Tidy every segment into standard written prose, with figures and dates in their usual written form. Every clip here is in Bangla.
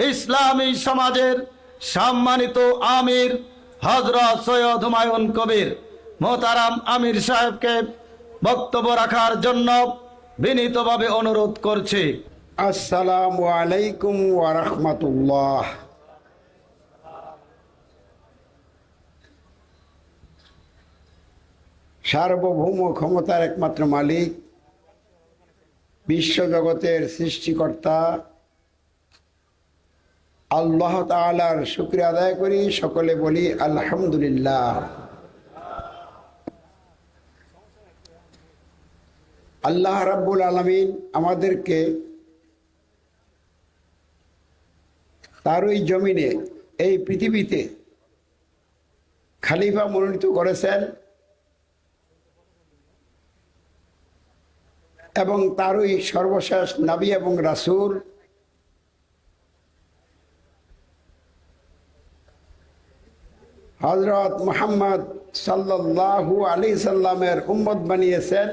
ইসলামী সমাজের সম্মানিত আমির হযরত সৈয়দ হুমায়ুন কবির মোহতারাম আমির সাহেবকে বক্তব্য রাখার জন্য বিনীতভাবে অনুরোধ করছি। আসসালামু আলাইকুম ওয়া রাহমাতুল্লাহ। সার্বভৌম ক্ষমতার একমাত্র মালিক, বিশ্বজগতের সৃষ্টিকর্তা আল্লাহ তাআলার শুকরিয়া আদায় করি, সকলে বলি আলহামদুলিল্লাহ। আল্লাহ রাব্বুল আলামিন আমাদেরকে তারই জমিনে, এই পৃথিবীতে খলিফা মনোনীত করেছেন এবং তারই সর্বশেষ নবী এবং রাসূল হযরত মুহাম্মদ সাল্লাল্লাহু আলাইহি সাল্লামের উম্মত বানিয়েছেন।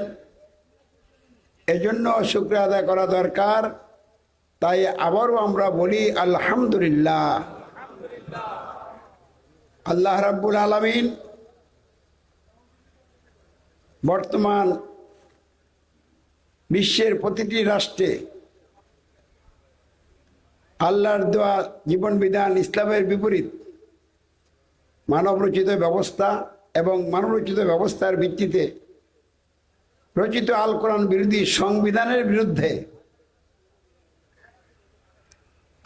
এজন্য শুকরিয়া আদায় করা দরকার। তাই আবারও আমরা বলি আলহামদুলিল্লাহ। আল্লাহ রাব্বুল আলামিন বর্তমান বিশ্বের প্রতিটি রাষ্ট্রে আল্লাহর দেওয়া জীবন বিধান ইসলামের বিপরীত মানবরচিত ব্যবস্থা এবং মানবরচিত ব্যবস্থার ভিত্তিতে রচিত আল কোরআন বিরোধী সংবিধানের বিরুদ্ধে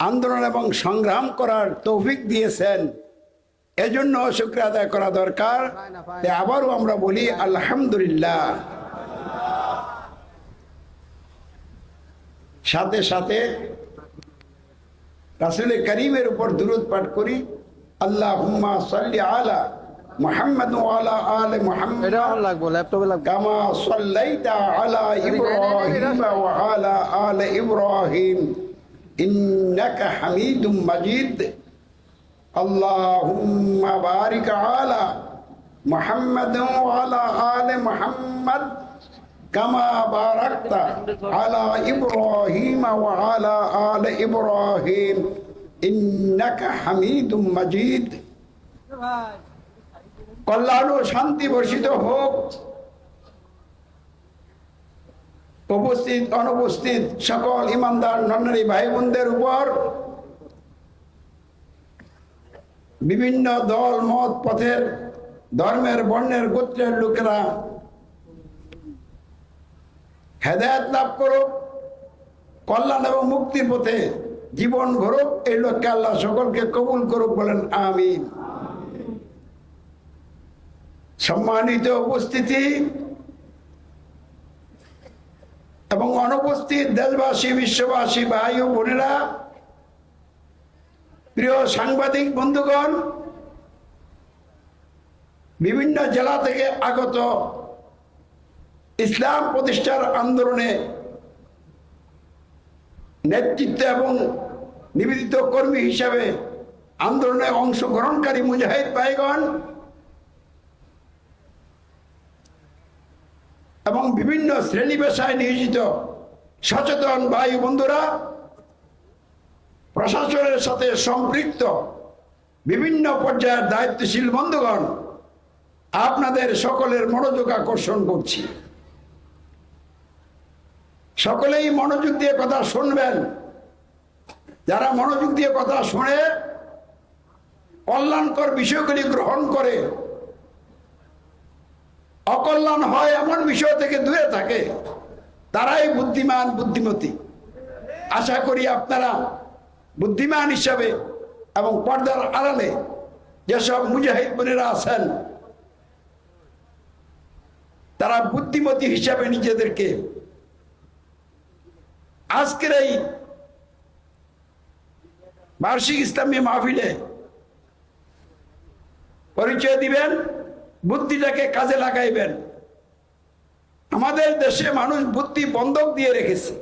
আন্দোলন এবং সংগ্রাম করার তৌফিক দিয়েছেন। এজন্য শুকরিয়া আদায় করা দরকার। আবারও আমরা বলি আলহামদুলিল্লাহ। সাথে সাথে রাসূল করিমের উপর দুরূদ পাঠ করি। আল্লাহুম্মা সাল্লি আলা মুহাম্মাদ ওয়া আলা আলি মুহাম্মাদ কামা সাল্লাইতা আলা ইব্রাহিম ওয়া আলা আলি ইব্রাহিম ইন্নাকা হামিদুম মাজিদ। আল্লাহুম্মা বারিক আলা মুহাম্মাদ ওয়া আলা আলি মুহাম্মাদ কামা বারাকতা আলা ইব্রাহিম ওয়া আলা আলি ইব্রাহিম ইন্নাকা হামিদুম মাজিদ। কল্যাণ ও শান্তি বর্ষিত হোক উপস্থিত অনুপস্থিত সকল ইমানদার নরনারী ভাই বোনদের উপর। বিভিন্ন দল মত পথের ধর্মের বর্ণের গোত্রের লোকেরা হেদায়েত লাভ করুক, কল্যাণ এবং মুক্তির পথে জীবন গড়ুক, এই লক্ষ্যে আল্লাহ সকলকে কবুল করুক, বলেন আমিন। সম্মানিত উপস্থিতি এবং অনুপস্থিত দেশবাসী, বিশ্ববাসী, ভাই ও বোনেরা, প্রিয় সাংবাদিক বন্ধুগণ, বিভিন্ন জেলা থেকে আগত ইসলাম প্রতিষ্ঠার আন্দোলনে নেতৃত্ব এবং নিবেদিত কর্মী হিসাবে আন্দোলনে অংশগ্রহণকারী মুজাহিদ ভাইগণ এবং বিভিন্ন শ্রেণী পেশায় নিয়োজিত সচেতন ভাই বন্ধুরা, প্রশাসনের সাথে সম্পৃক্ত বিভিন্ন পর্যায়ের দায়িত্বশীল বন্ধুগণ, আপনাদের সকলের মনোযোগ আকর্ষণ করছি। সকলেই মনোযোগ দিয়ে কথা শুনবেন। যারা মনোযোগ দিয়ে কথা শুনে কল্যাণকর বিষয়গুলি গ্রহণ করে, অকল্যাণ হয় এমন বিষয় থেকে দূরে থাকে, তারাই বুদ্ধিমান, বুদ্ধিমতী। আশা করি আপনারা বুদ্ধিমান হিসাবে এবং পর্দার আড়ালে যেসব মুজাহিদ বোনেরা আছেন, তারা বুদ্ধিমতী হিসাবে নিজেদেরকে আজকের এই বার্ষিক ইসলামী মাহফিলে পরিচয় দিবেন, বুদ্ধিটাকে কাজে লাগাইবেন। আমাদের দেশে মানুষ বুদ্ধি বন্ধক দিয়ে রেখেছে,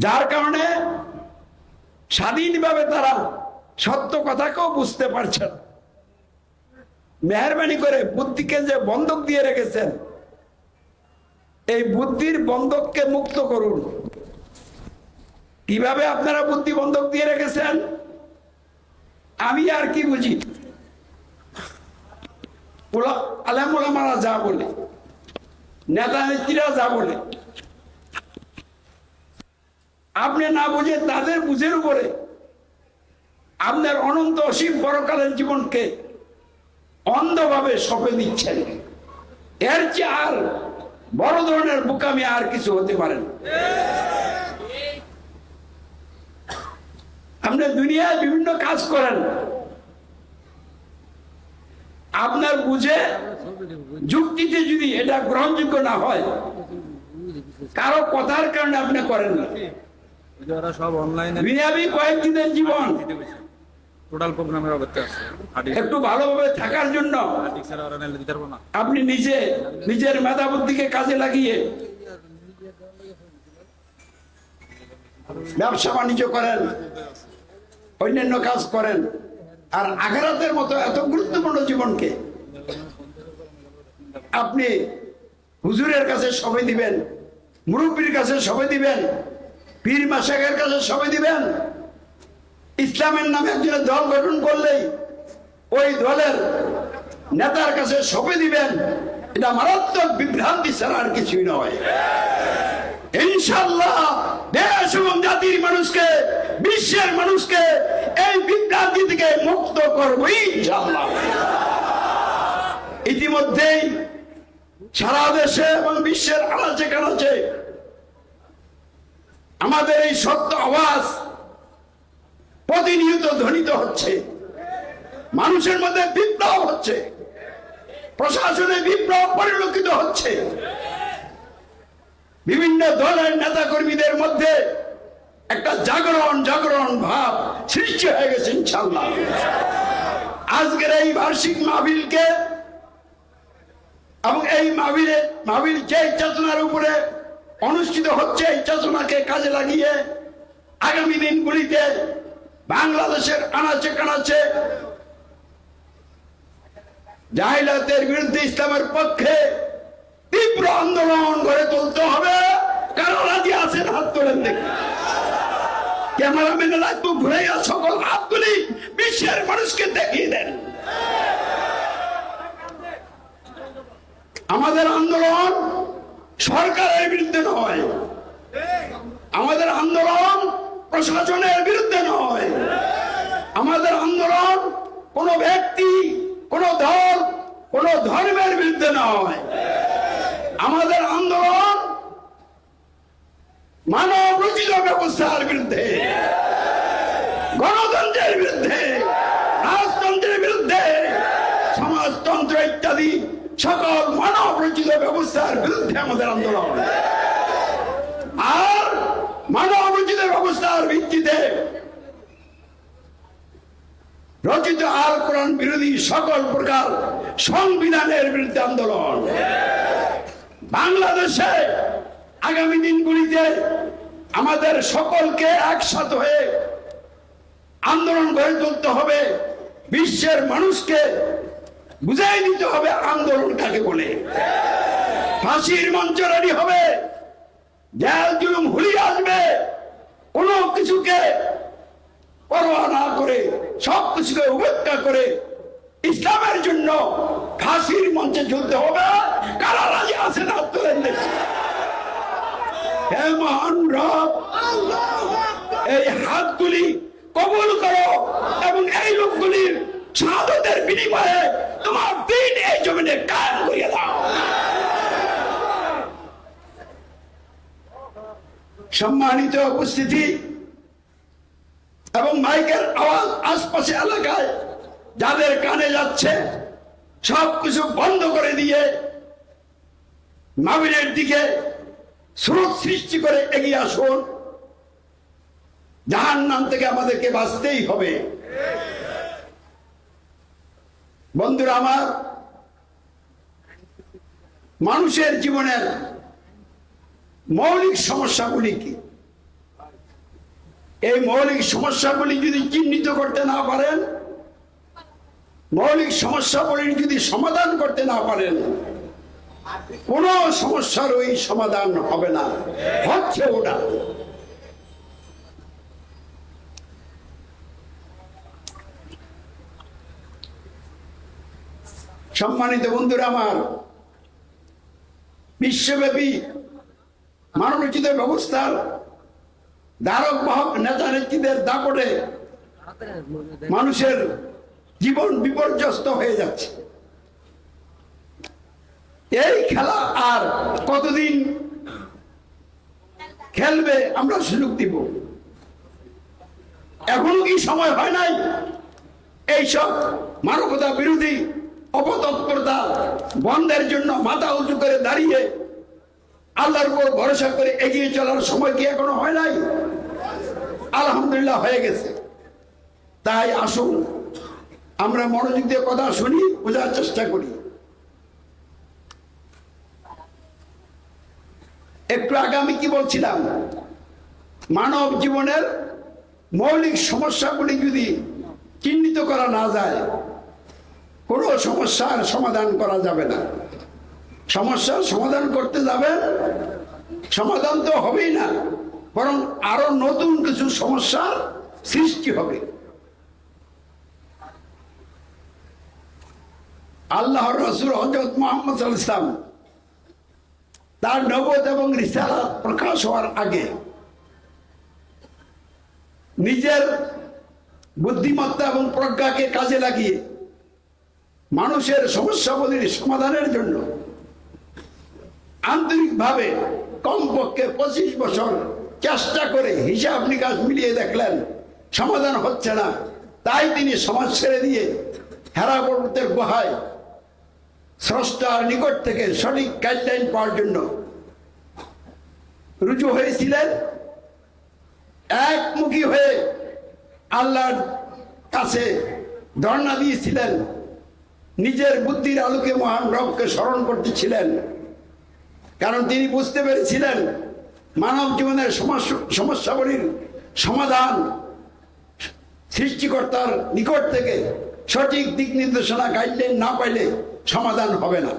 যার কারণে স্বাধীনভাবে তারা সত্য কথাকেও বুঝতে পারছেন। মেহরবানি করে বুদ্ধিকে যে বন্ধক দিয়ে রেখেছেন, এই বুদ্ধির বন্ধককে মুক্ত করুন। কিভাবে আপনারা বুদ্ধি বন্ধক দিয়ে রেখেছেন আমি আর কি বুঝি। আলেম ওলামারা যা বলে, নেতা নেত্রীরা যা বলে, আপনি না বুঝে তাদের বুঝের উপরে আপনার অনন্ত অসীম পরকালের জীবনকে অন্ধভাবে সঁপে দিচ্ছেন। এর চেয়ে আর বড় ধরনের বোকামি আর কিছু হতে পারে না। আপনি দুনিয়ায় বিভিন্ন কাজ করেন, আপনার বুঝে যুক্তিতে যদি এটা গ্রহণযোগ্য না হয়, কারো কথার কারণে আপনি করেন না। সব অনলাইনে দুনিয়াবি কয়েকদিনের জীবন টোটাল প্রোগ্রামের অবস্থা আছে। একটু ভালোভাবে থাকার জন্য আপনি নিজের মেধা বুদ্ধিকে কাজে লাগিয়ে ব্যবসা বাণিজ্য করেন, অন্যান্য কাজ করেন, আর আখিরাতের মতো এত গুরুত্বপূর্ণ জীবনকে আপনি হুজুরের কাছে সবাই দিবেন, মুরব্বীর কাছে সবাই দিবেন, পীর মাশায়েখের কাছে সবাই দিবেন। ইসলামের নামে একজনের দল গঠন করলেই ওই দলের নেতার কাছে সঁপে দিবেন, এটা মারাত্মক বিভ্রান্তি ছাড়া আর কিছুই নয়। ইনশাআল্লাহ দেশ এবং জাতির মানুষকে, বিশ্বের মানুষকে এই বিভ্রান্তি থেকে মুক্ত করবো ইনশাআল্লাহ। ইতিমধ্যেই সারা দেশে এবং বিশ্বের আনাচে কানাচে আমাদের এই সত্য আওয়াজ প্রতিনিয়ত ধ্বনিত হচ্ছে, মানুষের মধ্যে বিপ্লব হচ্ছে, প্রশাসনে বিপ্লব পরিলক্ষিত হচ্ছে, বিভিন্ন দলের নেতা কর্মীদের মধ্যে একটা জাগরণ ভাব সৃষ্টি হয়ে গেছে ইনশাআল্লাহ। আজকের এই বার্ষিক মাহফিলকে এবং এই মাহফিল যে চেতনার উপরে অনুষ্ঠিত হচ্ছে, এই চেতনাকে কাজে লাগিয়ে আগামী দিনগুলিতে বাংলাদেশের আনাচে কানাচে জাহিলাতের বিরুদ্ধে ইসলামের পক্ষে তীব্র আন্দোলন গড়ে তুলতে হবে। কারো রাজি আছেন হাত তোলেন দেখি। ক্যামেরাম্যানের রাখবো ঘুরে সকল হাতগুলি বিশ্বের মানুষকে দেখিয়ে দেন। আমাদের আন্দোলন সরকারের বিরুদ্ধে নয়, আমাদের আন্দোলন প্রশাসনের বিরুদ্ধে নয়, আমাদের আন্দোলন কোন ব্যক্তি, কোন দল, কোন ধর্মের বিরুদ্ধে নয়। আমাদের আন্দোলন মানব রচিত ব্যবস্থার বিরুদ্ধে, গণতন্ত্রের বিরুদ্ধে, রাজতন্ত্রের বিরুদ্ধে, সমাজতন্ত্র ইত্যাদি সকল মানব রচিত ব্যবস্থার বিরুদ্ধে আমাদের আন্দোলন। আর মানব রচিত ব্যবস্থার ভিত্তিতে রচিত আল কোরআন বিরোধী সকল প্রকার সংবিধানের বিরুদ্ধে আন্দোলন। বাংলাদেশে আগামী দিনগুলিতে আমাদের সকলকে একসাথে হয়ে আন্দোলন গড়ে তুলতে হবে। বিশ্বের মানুষকে বুঝাই দিতে হবে আন্দোলন কাকে বলে। ফাঁসির মঞ্চ রেডি হবে, জেল জুলুম হুলিয়ে আসবে, কোনো কিছুকে পরোয়া না করে, সব কিছুকে উপেক্ষা করে ইসলামের জন্য ফাঁসির মঞ্চে ঝুলতে হবে। কারা রাজি আছে না তোলেন দেখি। হে মহান রব, এই হাতগুলি কবুল করো এবং এই লোকগুলির শাহাদাতের বিনিময়ে তোমার দিন এই জমিনে কায়েম করিয়ে দাও। সম্মানিত উপস্থিতি এবং মাইকের আওয়াজ আশপাশে এলাকায় যাদের কানে যাচ্ছে, সবকিছু বন্ধ করে দিয়ে মাহফিলের দিকে স্রোত সৃষ্টি করে এগিয়ে আসুন। জাহান্নাম থেকে আমাদেরকে বাঁচতেই হবে। বন্ধুরা আমার, মানুষের জীবনের মৌলিক সমস্যাগুলি কি? এই মৌলিক সমস্যাগুলি যদি চিহ্নিত করতে না পারেন, মৌলিক সমস্যাগুলির যদি সমাধান করতে না পারেন, কোন সমস্যার ওই সমাধান হবে না। হচ্ছে ওটা সম্মানিত বন্ধুরা আমার, বিশ্বব্যাপী মানবরচিত ব্যবস্থার ধারক বাহক নেতা নেত্রীদের দাপটে মানুষের জীবন বিপর্যস্ত হয়ে যাচ্ছে। এই খেলা আর কতদিন খেলবে আমরা সুযোগ দিব? এখনো কি সময় হয় নাই এইসব মানবতা বিরোধী অপতৎপরতা বন্ধের জন্য মাথা উঁচু করে দাঁড়িয়ে আল্লাহর উপর ভরসা করে এগিয়ে চলার সময় কি এখনো হয় নাই? আলহামদুলিল্লাহ হয়ে গেছে। তাই আসুন আমরা মনোযোগ দিয়ে কথা শুনি, বোঝার চেষ্টা করি। একটু আগে আমি কি বলছিলাম, মানব জীবনের মৌলিক সমস্যাগুলি যদি চিহ্নিত করা না যায়, কোনো সমস্যার সমাধান করা যাবে না। সমস্যার সমাধান করতে যাবেন, সমাধান তো হবেই না, বরং আরো নতুন কিছু সমস্যার সৃষ্টি হবে। আল্লাহর রাসূল হযরত মুহাম্মদ সাল্লাল্লাহু আলাইহি ওয়াসাল্লাম তার নবুয়ত এবং রিসালাত প্রকাশ হওয়ার আগে নিজের বুদ্ধিমত্তা এবং প্রজ্ঞাকে কাজে লাগিয়ে মানুষের সমস্যাগুলির সমাধানের জন্য আন্তরিকভাবে কমপক্ষে 25 বছর চেষ্টা করে হিসাব নিকাশ মিলিয়ে দেখলেন সমাধান হচ্ছে না। তাই তিনি সমাজ ছেড়ে দিয়ে হেরা পর্বতের গুহায় স্রষ্টার নিকট থেকে সঠিক গাইডলাইন পাওয়ার জন্য রুজু হয়েছিলেন। একমুখী হয়ে আল্লাহর কাছে ধর্ণা দিয়েছিলেন, নিজের বুদ্ধির আলোকে মহান রবকে স্মরণ করতেছিলেন। কারণ তিনি বুঝতে পেরেছিলেন মানব জীবনের সমস্যাগুলির সমাধান সৃষ্টিকর্তার নিকট থেকে সঠিক দিক নির্দেশনা গাইডলাইন না পাইলে সমাধান হবে না।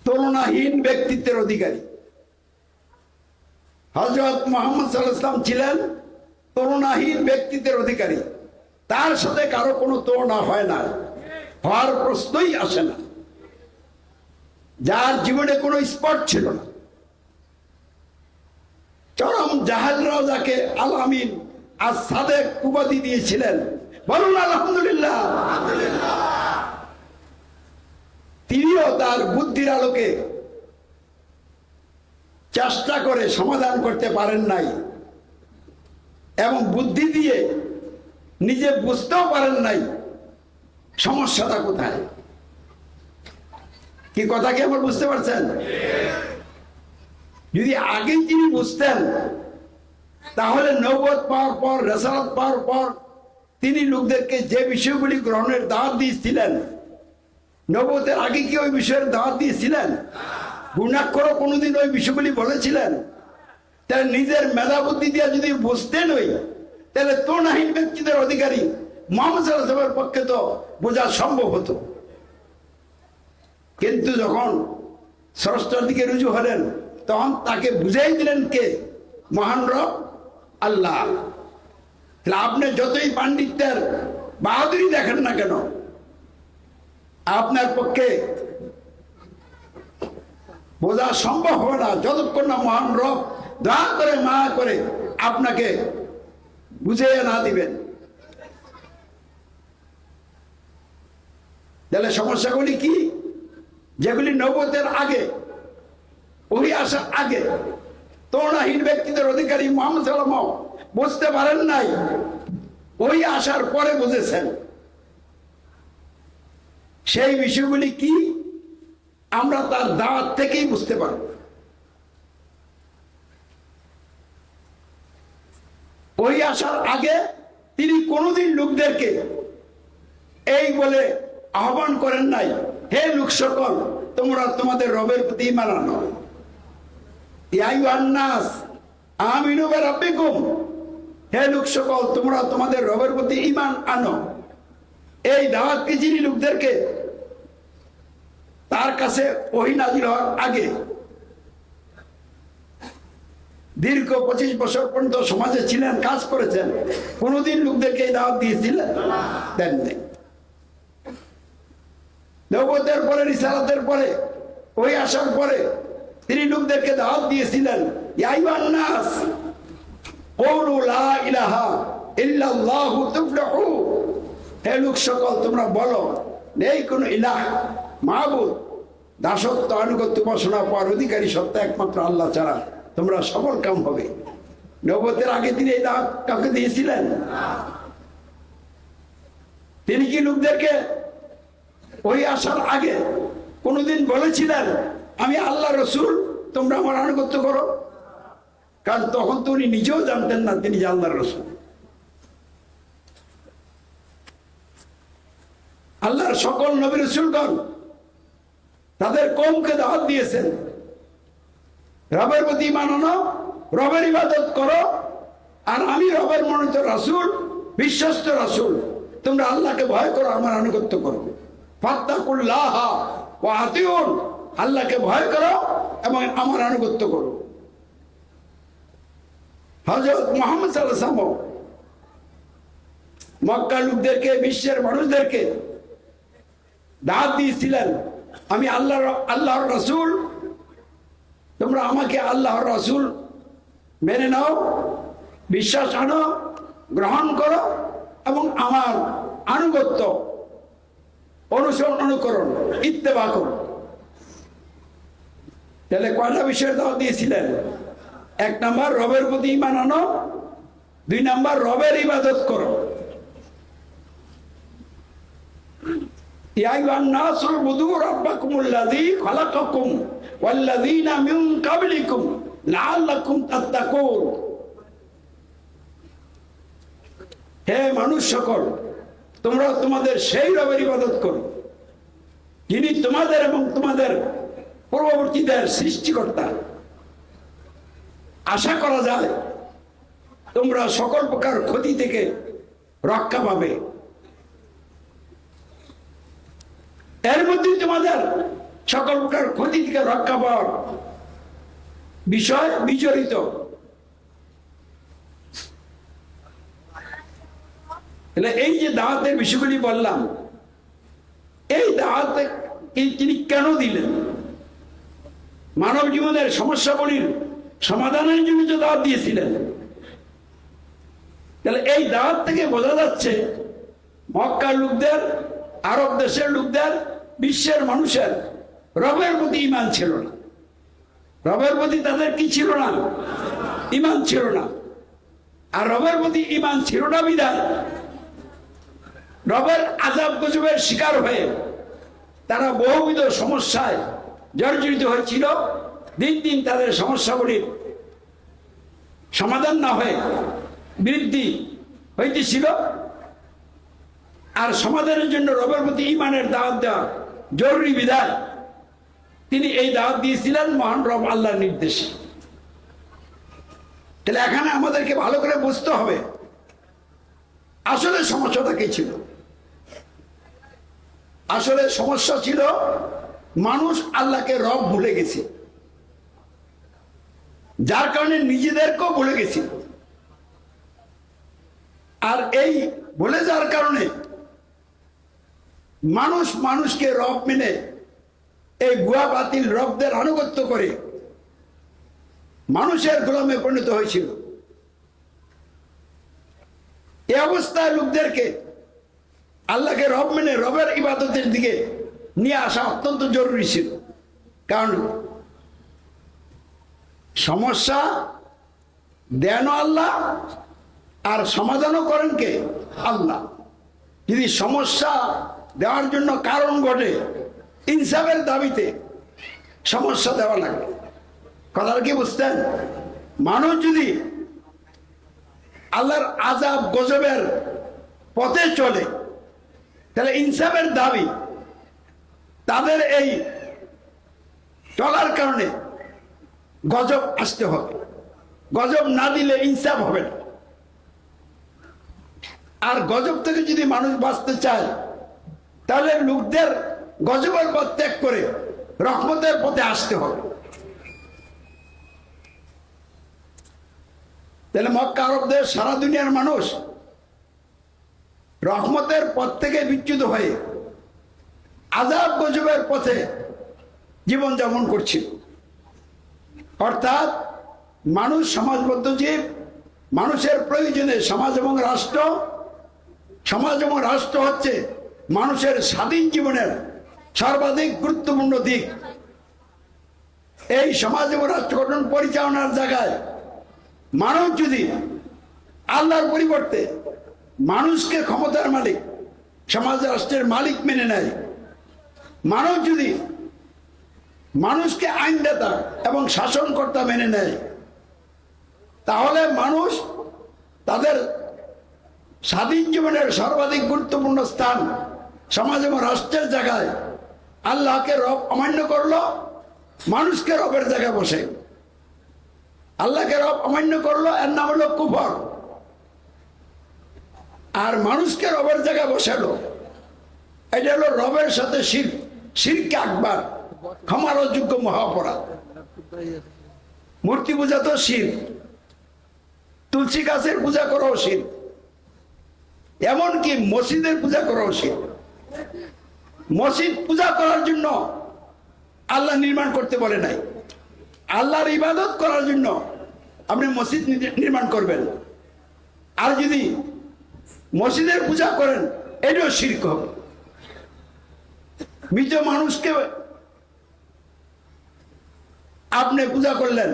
তুলনাহীন ব্যক্তিত্বের অধিকারী হযরত মুহাম্মদ সাল্লাল্লাহু আলাইহি ওয়াসাল্লাম ছিলেন তুলনাহীন ব্যক্তিত্বের অধিকারী। তার সাথে কারো কোনো তুলনা হয় না, হওয়ার প্রশ্নই আসে না। যার জীবনে কোনো স্পট ছিল না, চরম জাহেলরাও যাকে আল আমিন আর সাদেক উপাধি দিয়েছিলেন। বলুন আলহামদুলিল্লাহ। তিনিও তার বুদ্ধির আলোকে চেষ্টা করে সমাধান করতে পারেন নাই, এবং বুদ্ধি দিয়ে নিজে বুঝতেও পারেন নাই সমস্যাটা কোথায়। কি কথা কি আমার বুঝতে পারছেন? যদি আগেই তিনি বুঝতেন তাহলে নবুয়ত পাওয়ার পর, রিসালাত পাওয়ার পর তিনি লোকদেরকে যে বিষয়গুলি গ্রহণের দাওয়াত দিয়েছিলেন, নবুয়তের আগে কি ওই বিষয়ের দাওয়াত দিয়েছিলেন? গুণাক্ষরও কোনোদিন ওই বিষয়গুলি বলেছিলেন? তাহলে নিজের মেধা বুদ্ধি দিয়ে যদি বুঝতেন তাহলে তুলনাহীন ব্যক্তিদের অধিকারী মুহাম্মদ সাল্লাল্লাহু আলাইহি ওয়াসাল্লামের পক্ষে তো বোঝা সম্ভব হতো। কিন্তু যখন স্রষ্টার দিকে রুজু হলেন তখন তাকে বুঝাই দিলেন কে? মহান রব আল্লাহ। আপনি যতই পাণ্ডিত্যের বাহাদুরি দেখেন না কেন, আপনার পক্ষে বোঝা সম্ভব হবে না যতক্ষণ না মহান রব দয়া করে মায়া করে আপনাকে বুঝিয়ে না দিবেন। তাহলে সমস্যাগুলি কি? যেগুলি নবুয়তের আগে, ওহি আসার আগে তুলনাহীন ব্যক্তিদের অধিকারী মুহাম্মদ সাল্লাল্লাহু আলাইহি ওয়াসাল্লাম বুঝতে পারেন নাই, ওই আসার পরে বুঝেছেন। সেই বিষয়গুলি কি আমরা তার দাওয়াত থেকেই বুঝতে পারব। ওই আসার আগে তিনি কোনোদিন লোকদেরকে এই বলে আহ্বান করেন নাই, হে লোক সকল তোমরা তোমাদের রবের প্রতি ঈমান আনো। ইয়া আইয়ুহান নাস আমিনু বিরাব্বিকুম, হে লোক সকল তোমরা তোমাদের রবের প্রতি ঈমান আনো। এই দাওয়াত কি যিনি লোকদেরকে তার কাছে ওহী নাযিল হওয়ার আগে দীর্ঘ 25 বছর পর্যন্ত সমাজে ছিলেন, কাজ করেছেন, কোনোদিন লোকদেরকে এই দাওয়াত দিয়েছিলেন? দেননি। নবুয়তের পরে, রিসালাতের পরে, ওই আসার পরে তিনি লোকদেরকে দাওয়াত দিয়েছিলেন, ইয়া আইয়ুহান নাস কুলু লা ইলাহা ইল্লাল্লাহু তুফলিহু। হে লোক সকল, তোমরা বলো নেই কোনো ইলাহ, মাবুদ, দাসত্ব, আনুগত্য, উপাসনা পাওয়ার অধিকারী সত্তা একমাত্র আল্লাহ ছাড়া, তোমরা সফল কাম হবে। নবুয়তের আগে তিনি এই দাওয়াত কাউকে দিয়েছিলেন? তিনি কি লোকদেরকে ওই আসার আগে কোনোদিন বলেছিলেন আমি আল্লাহ রসুল, তোমরা আমার আনুগত্য করো? কারণ তখন তো উনি নিজেও জানতেন না তিনি যে আল্লাহর রসুল। আল্লাহর সকল নবী রসুলগণ তাদের কওমকে দাওয়াত দিয়েছেন, রবের প্রতি ঈমান আনো, রবের ইবাদত করো, আর আমি রবের মনোনীত রাসূল, বিশ্বস্ত রাসূল, তোমরা আল্লাহকে ভয় করো, আমার আনুগত্য করো। ফাত্তাকুল্লাহ ওয়া আতিউন, আল্লাহকে ভয় করো এবং আমার আনুগত্য করো। হযরত মুহাম্মদ সাল্লাল্লাহু আলাইহি ওয়াসাল্লাম মক্কার লোকদেরকে, বিশ্বের মানুষদেরকে দাওয়াত দিয়েছিলেন, আমি আল্লাহর রাসূল, তোমরা আমাকে আল্লাহর রাসূল মেনে নাও, বিশ্বাস আনো, গ্রহণ করো এবং আমার আনুগত্য, অনুসরণ, অনুকরণ, ইত্তেবা করো। তাহলে কয়টা বিষয়ের দাওয়াত দিয়েছিলেন? 1 নাম্বার রবের প্রতি ঈমান আনো, 2 নাম্বার রবের ইবাদত করো। ইয়া আইয়ুহান নাস উবুদু রাব্বাকুমুল্লাযী খালাকাকুম ওয়াল্লাযীনা মিন ক্বাবলিকুম লাআল্লাকুম তাত্তাকুন। হে মানুষ সকল, তোমরা তোমাদের সেই রবের ইবাদত করো যিনি তোমাদের এবং তোমাদের পূর্ববর্তীদের সৃষ্টিকর্তা। আশা করা যায় তোমরা সকল প্রকার ক্ষতি থেকে রক্ষা পাবে। এর মধ্যে তোমাদের সকল প্রকার ক্ষতি থেকে রক্ষা পাওয়ার বিষয় বিচরিত। এই যে দাওয়াতের বিষয়গুলি বললাম, এই দাওয়াত তিনি কেন দিলেন? মানব জীবনের সমস্যাগুলির সমাধানের জন্য যে দাওয়াত দিয়েছিলেন। তাহলে এই দাওয়াত থেকে বোঝা যাচ্ছে মক্কার লোকদের, আরব দেশের লোকদের, বিশ্বের মানুষের রবের প্রতি ঈমান ছিল না। রবের প্রতি তাদের কি ছিল না? ঈমান ছিল না। আর রবের প্রতি ঈমান ছিল না বিধায় রবের আযাব গজবের শিকার হয়ে তারা বহুবিধ সমস্যায় জর্জরিত হয়েছিল। দিন দিন তাদের সমস্যাগুলির সমাধান না হয়ে বৃদ্ধি হইতেছিল। আর সমাধানের জন্য রবের প্রতি ঈমানের দাওয়াত দেওয়া জরুরি বিধায় তিনি এই দাওয়াত দিয়েছিলেন মহান রব আল্লাহর নির্দেশে। তাহলে এখানে আমাদেরকে ভালো করে বুঝতে হবে আসলে সমস্যাটা কি ছিল। আসলে সমস্যা ছিল মানুষ আল্লাহকে রব ভুলে গেছে, যার কারণে নিজেদেরকেও ভুলে গেছে। আর এই ভুলে যাওয়ার কারণে মানুষ মানুষকে রব মেনে এই ভুয়া বাতিল রবদের আনুগত্য করে মানুষের গোলামে পরিণত হয়েছিল। এই অবস্থায় লোকদেরকে আল্লাহকে রব মেনে রবের ইবাদতের দিকে নিয়ে আসা অত্যন্ত জরুরি ছিল। কারণ সমস্যা দেনও আল্লাহ আর সমাধানও করেন কে? আল্লাহ। যদি সমস্যা দেওয়ার জন্য কারণ ঘটে, ইনসাফের দাবিতে সমস্যা দেওয়া লাগে। কথাটা কি বুঝতেন? মানুষ যদি আল্লাহর আযাব গজবের পথে চলে, তাহলে ইনসাফের দাবি তাদের এই চলার কারণে গজব আসতে হবে। গজব না দিলে ইনসাফ হবে না। আর গজব থেকে যদি মানুষ বাঁচতে চায়, তাহলে লোকদের গজবের পথ ত্যাগ করে রহমতের পথে আসতে হবে। তাহলে মক্কা আরব দেশ সারা দুনিয়ার মানুষ রহমতের পথ থেকে বিচ্যুত হয়ে আযাব গজবের পথে জীবনযাপন করছিল। অর্থাৎ মানুষ সমাজবদ্ধ জীব, মানুষের প্রয়োজনে সমাজ এবং রাষ্ট্র হচ্ছে মানুষের স্বাধীন জীবনের সর্বাধিক গুরুত্বপূর্ণ দিক। এই সমাজ এবং রাষ্ট্র গঠন পরিচালনার জায়গায় মানুষ যদি আল্লাহর পরিবর্তে মানুষকে ক্ষমতার মালিক, সমাজ রাষ্ট্রের মালিক মেনে নেয়, মানুষ যদি মানুষকে আইনদাতা এবং শাসনকর্তা মেনে নেয়, তাহলে মানুষ তাদের স্বাধীন জীবনের সর্বাধিক গুরুত্বপূর্ণ স্থান সমাজ এবং রাষ্ট্রের জায়গায় আল্লাহকে রব অমান্য করলো, মানুষকে রবের জায়গায় বসে আল্লাহকে রব অমান্য করলো, এর নাম হলো কুফর। আর মানুষকে রবের জায়গায় বসালো, এটা হলো রবের সাথে শিরক আকবার, ক্ষমার অযোগ্য মহা অপরাধ। মূর্তি পূজা তো শিরক, তুলসী গাছের পূজা করাও শিরক, এমনকি মসজিদের পূজা করাও শিরক। মসজিদ পূজা করার জন্য আল্লাহ নির্মাণ করতে বলে নাই, আল্লাহর ইবাদত করার জন্য আপনি মসজিদ নির্মাণ করবেন। আর যদি মসজিদের পূজা করেন, এটাও শিরক হবে। মৃত মানুষকে আপনি পূজা করলেন,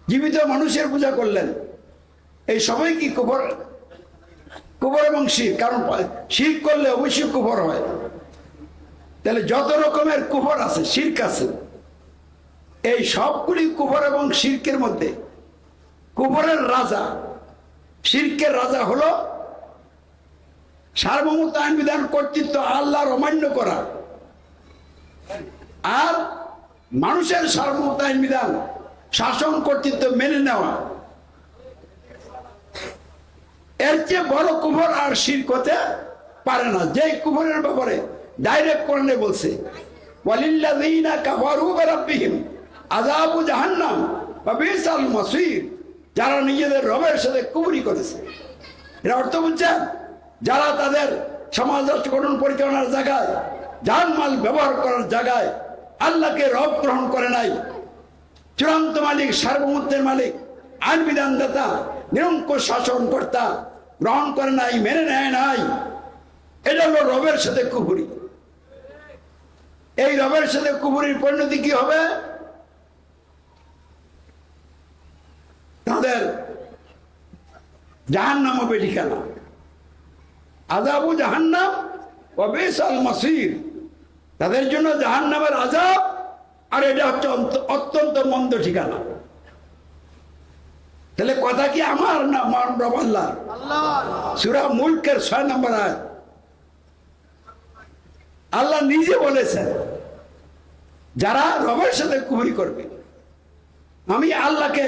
জীবিত মানুষের পূজা করলেন, এই সবাই কি কুফর এবং শিরক। কারণ শিরক করলে অবশ্যই কুফর হয়। তাহলে যত রকমের কুফর আছে, শিরক আছে, এই সবগুলি কুফর এবং শিরকের মধ্যে কুফরের রাজা, শিরকের রাজা হলো সার্বভৌমত্ব, আইন বিধান, কর্তৃত্ব আল্লাহর অমান্য করা, আর মানুষের সার্বভৌমত্ব, আইন বিধান, শাসন, কর্তৃত্ব মেনে নেওয়া। এর চেয়ে বড় কুফর আর শিরক হতে পারে না। যে কুফরের ব্যাপারে ডাইরেক্ট কোরআনে বলছে, ওয়ালিল্লাযীনা কাফারু বিরাব্বিহিম আযাবু জাহান্নাম ওয়া বিসাল মাসীর, যারা নিজেদের রবের সাথে কুফরি করেছে। এর অর্থ বুঝছেন? যারা তাদের সমাজ রাষ্ট্র গঠন পরিচালনার জায়গায়, জানমাল ব্যবহার করার জায়গায় আল্লাহকে রব গ্রহণ করে নাই, চূড়ান্ত মালিক, সার্বভৌমত্বের মালিক, আইন বিধানদাতা, নিরঙ্কুশ শাসনকর্তা গ্রহণ করে নাই, মেনে নেয় নাই, এটা হলো রবের সাথে কুফরি। এই রবের সাথে কুফরির পরিণতি কি হবে? তাদের জাহান্নাম হবে ঠিকানা, আযাবু জাহান্নাম ওয়া বিসাল মাসীর, তাদের জন্য জাহান্নামের আযাব, আর এটা হচ্ছে অত্যন্ত মন্দ ঠিকানা। তাহলে কথা কি আমার না রব আল্লাহ? সূরা মুলকের 6 নম্বর আয়াত আল্লাহ নিজে বলেছেন, যারা রবের সাথে কুফরি করবে, আমি আল্লাহকে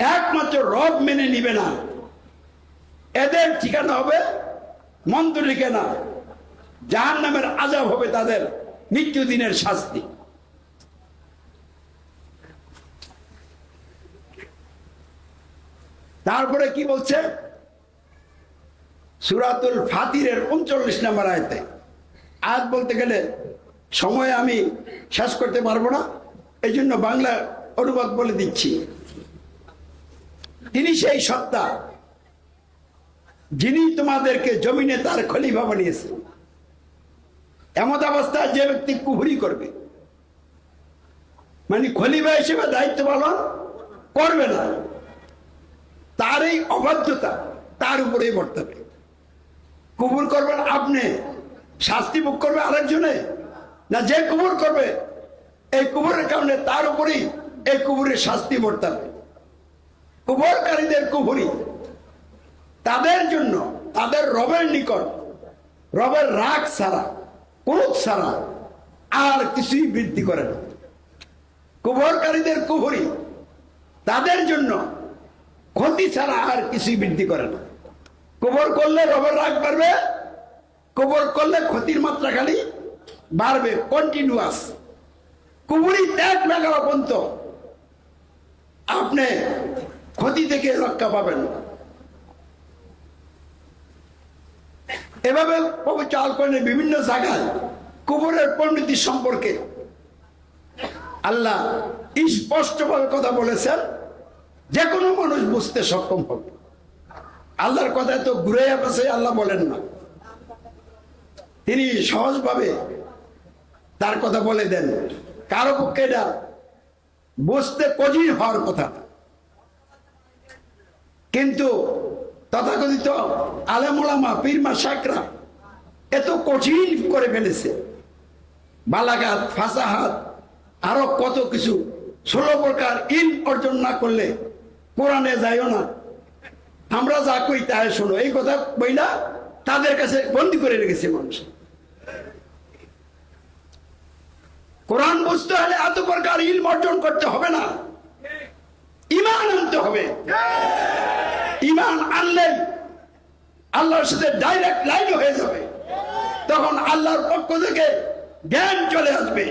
একমাত্র রব মেনে নিবে না, এদের ঠিকানা হবে মন্দ ঠিকানা, জাহান্নামের আযাব হবে তাদের মৃত্যুদিনের শাস্তি। তারপরে কি বলছে? সূরাতুল ফাতিরের 39 নম্বর আয়াতে, আয়াত বলতে গেলে সময় আমি শেষ করতে পারবো না, এই জন্য বাংলা অনুবাদ বলে দিচ্ছি। তিনি সেই সত্তা যিনি তোমাদেরকে জমিনে তার খলিফা বানিয়েছে। এমত অবস্থায় যে ব্যক্তি কুফরি করবে, মানে খলিফা হিসেবে দায়িত্ব পালন করবে না, তার এই অবাধ্যতা তার উপরেই বর্তাবে। কুফর করবেন আপনি, শাস্তি ভোগ করবে আরেকজনে না, যে কুফর করবে এই কুফরের কারণে তার উপরেই এই কুফরের শাস্তি বর্তাবে। কুফরকারীদের কুফরি তাদের জন্য তাদের রবের নিকট রবের রাগ ছাড়া, ক্রোধ ছাড়া আর কিছুই বৃদ্ধি করে না। কুফরকারীদের কুফরি তাদের জন্য ক্ষতি ছাড়া আর কিছুই বৃদ্ধি করে না। কুফর করলে রবের রাগ বাড়বে, কুফর করলে ক্ষতির মাত্রা খালি বাড়বে, কন্টিনিউয়াস। কুফরি ত্যাগ না করা পর্যন্ত আপনি ক্ষতি থেকে রক্ষা পাবেন। এভাবে পবিত্র আল কোরআনের বিভিন্ন জায়গায় কবরের পরিণতি সম্পর্কে আল্লাহ স্পষ্টভাবে কথা বলেছেন, যে কোনো মানুষ বুঝতে সক্ষম হবে। আল্লাহর কথায় তো ঘুরে আসে আল্লাহ বলেন না, তিনি সহজভাবে তার কথা বলে দেন। কারো পক্ষে এটা বুঝতে কঠিন হওয়ার কথা, কিন্তু তথাকথিত আলেম ওলামা পীর মাশায়েখরা এত কঠিন করে ফেলেছে। বালাগাত, ফাসাহাত, আরো কত কিছু, 16 প্রকার ইলম অর্জন না করলে কোরআনে যাইও না, আমরা যা কই তাই শোনো, এই কথা বইলা তাদের কাছে বন্দী করে রেখেছে মানুষ। কোরআন বুঝতে হলে এত প্রকার ইলম অর্জন করতে হবে না, ঈমান আনতে হবে। ঈমান আনলে আল্লাহর সাথে ডাইরেক্ট লাইন হয়ে যাবে, তখন আল্লাহর পক্ষ থেকে জ্ঞান চলে আসবে।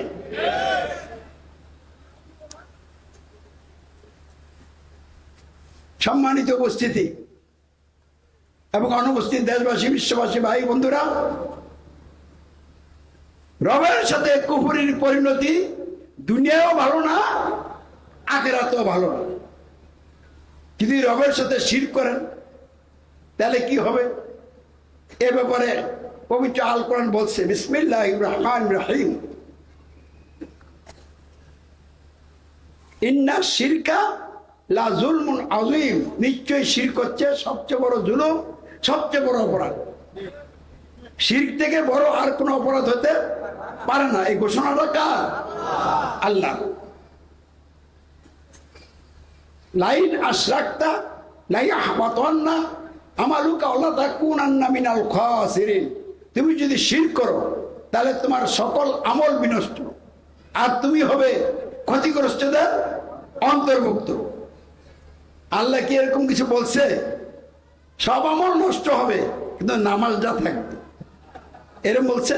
সম্মানিত উপস্থিতি এবং অনুপস্থিত দেশবাসী, বিশ্ববাসী, ভাই বন্ধুরা, রবের সাথে কুফরির পরিণতি দুনিয়াও ভালো না, আখিরাতেও ভালো না। যদি রবের সাথে শিরক করেন তাহলে কি হবে, এ ব্যাপারে পবিত্র আল কোরআন বলছে, বিসমিল্লাহির রহমানির রহিম, ইন্না শিরকা লা যুলমুন আযীম, নিশ্চয়ই শিরক হচ্ছে সবচেয়ে বড় জুলুম, সবচেয়ে বড় অপরাধ। শিরক থেকে বড় আর কোন অপরাধ হতে পারে না। এই ঘোষণাটা কার? আল্লাহ। লাইন আশরাকতা লা ইয়াহবাতান্না আমালুকা ওয়া লা তাকুনান্না মিনাল খাসিরিন, তুমি যদি শিরক করো তাহলে তোমার সকল আমল বিনষ্ট আর তুমি হবে ক্ষতিগ্রস্তদের অন্তর্ভুক্ত। আল্লাহ কি এরকম কিছু বলছে? সব আমল নষ্ট হবে কিন্তু নামাজটা থাকবে, এরকম বলছে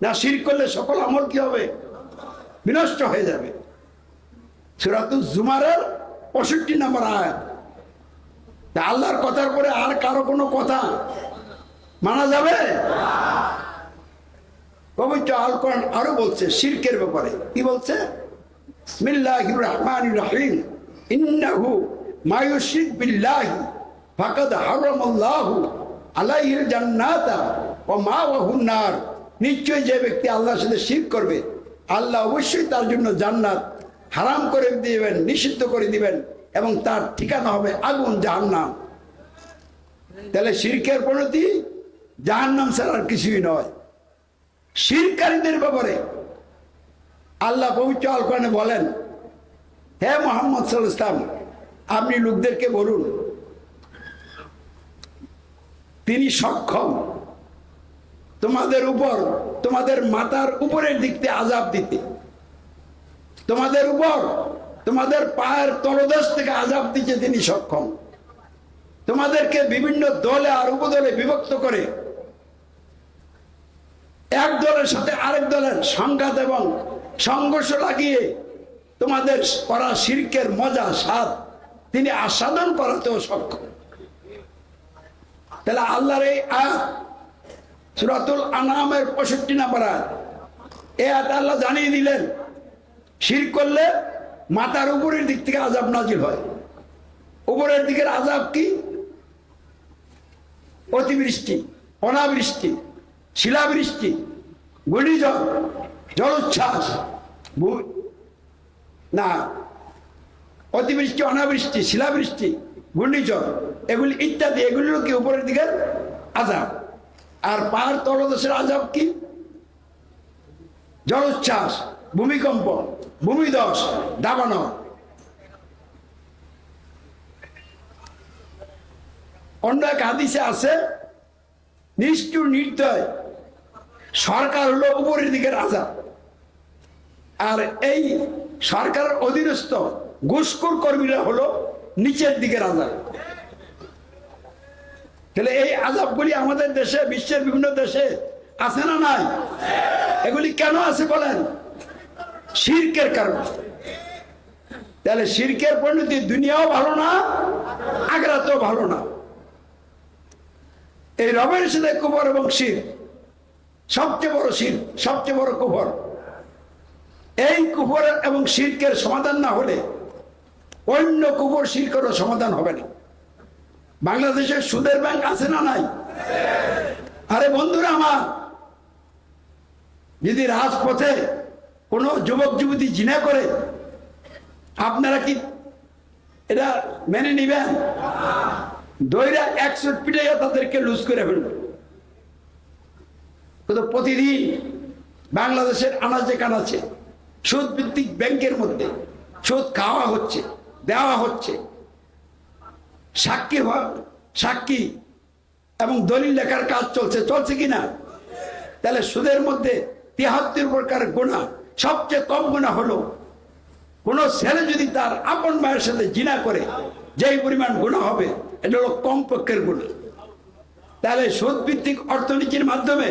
না? শিরক করলে সকল আমল কি হবে? বিনষ্ট হয়ে যাবে। সূরাতুজ জুমারের 65 নম্বর আয়াত। তা আল্লাহর কথার পরে আর কারো কোনো কথা মানা যাবে? পবিত্র আল কোরআন আরো বলছে শিরকের ব্যাপারে, কি বলছে? বিসমিল্লাহির রহমানির রহিম, ইন্নাহু মা ইউশরিক বিল্লাহি ফাকাদ হারামাল্লাহু আলাইহিল জান্নাতা ওয়া মাওয়াহুন নার, নিশ্চয় যে ব্যক্তি আল্লাহর সাথে শিরক করবে আল্লাহ অবশ্যই তার জন্য জান্নাত হারাম করে দিবেন, নিষিদ্ধ করে দিবেন, এবং তার ঠিকানা হবে আগুন, জাহান্নাম। তাহলে শিরকের পরিণতি জাহান্নাম ছাড়া আর কিছুই নয়। শিরকারীদের ব্যাপারে আল্লাহ পবিত্র আল কোরআনে বলেন, হে মুহাম্মদ সাল্লাল্লাহু আলাইহি ওয়াসাল্লাম, আপনি লোকদেরকে বলুন তিনি সক্ষম তোমাদের উপর, তোমাদের মাথার উপরের দিক থেকে আযাব দিতে, তোমাদের উপর তোমাদের পায়ের তলদেশ থেকে আযাব দিতে তিনি সক্ষম, তোমাদেরকে বিভিন্ন দলে আর উপদলে বিভক্ত করে এক দলের সাথে আরেক দলের সংঘাত এবং সংঘর্ষ লাগিয়ে তোমাদের করা শিরকের মজা স্বাদ তিনি আস্বাদন করাতেও সক্ষম। তাহলে আল্লাহর এই আয়াত সূরাতুল আনআমের 65 নম্বর আয়াত, এই আয়াত আল্লাহ জানিয়ে দিলেন শিরক করলে মাথার উপরের দিক থেকে আযাব নাজিল হয়। উপরের দিকের আযাব কি? অতিবৃষ্টি, অনাবৃষ্টি, শিলাবৃষ্টি, ঘূর্ণিঝড়, জলোচ্ছ্বাস, না অতিবৃষ্টি, অনাবৃষ্টি, শিলাবৃষ্টি, ঘূর্ণিঝড়, এগুলি ইত্যাদি, এগুলিও কি উপরের দিকের আযাব। আর পাহাড় তলদেশের আযাব কি? জলোচ্ছ্বাস, ভূমিকম্প, ভূমিধস, দাবানল। অন্য এক হাদিসে আছে, নিষ্ঠুর নির্দয় সরকার হলো উপরের দিকের আযাব, আর এই সরকারের অধীনস্থ ঘুষখোর কর্মীরা হলো নিচের দিকের আযাব। তাহলে এই আযাবগুলি আমাদের দেশে, বিশ্বের বিভিন্ন দেশে আছে না নাই? এগুলি কেন আছে বলেন? শিরকের কারণে। তাহলে শিরকের পরিণতি দুনিয়াও ভালো না, আখিরাতেও ভালো না। এই রবের সাথে কুফর এবং শিরক সবচেয়ে বড় শিরক, সবচেয়ে বড় কুফর। এই কুফর এবং শিরকের সমাধান না হলে অন্য কুফর শিরকেরও সমাধান হবে না। বাংলাদেশের সুদের ব্যাংক আছে না নাই? আরে বন্ধুরা আমার, যদি রাজপথে কোনো যুবক যুবতী জিনা করে, আপনারা কি এটা মেনে নিবেন? দইরা 100 পিটাইয়া তাদেরকে লুজ করে ফেলবে। কিন্তু প্রতিদিন বাংলাদেশের আনাচে কানাচে সুদ ভিত্তিক ব্যাংকের মধ্যে সুদ খাওয়া হচ্ছে, দেওয়া হচ্ছে, সাক্ষী এবং দলিল লেখার কাজ চলছে কিনা? তাহলে সুদের মধ্যে 73 প্রকার গুনাহ, সবচেয়ে কম গুনাহ হলো কোন ছেলে যদি তার আপন মায়ের সাথে জিনা করে, যেই পরিমাণ গুনাহ হবে এটা হলো কম পক্ষের গুনাহ। তাহলে সুদ ভিত্তিক অর্থনীতির মাধ্যমে,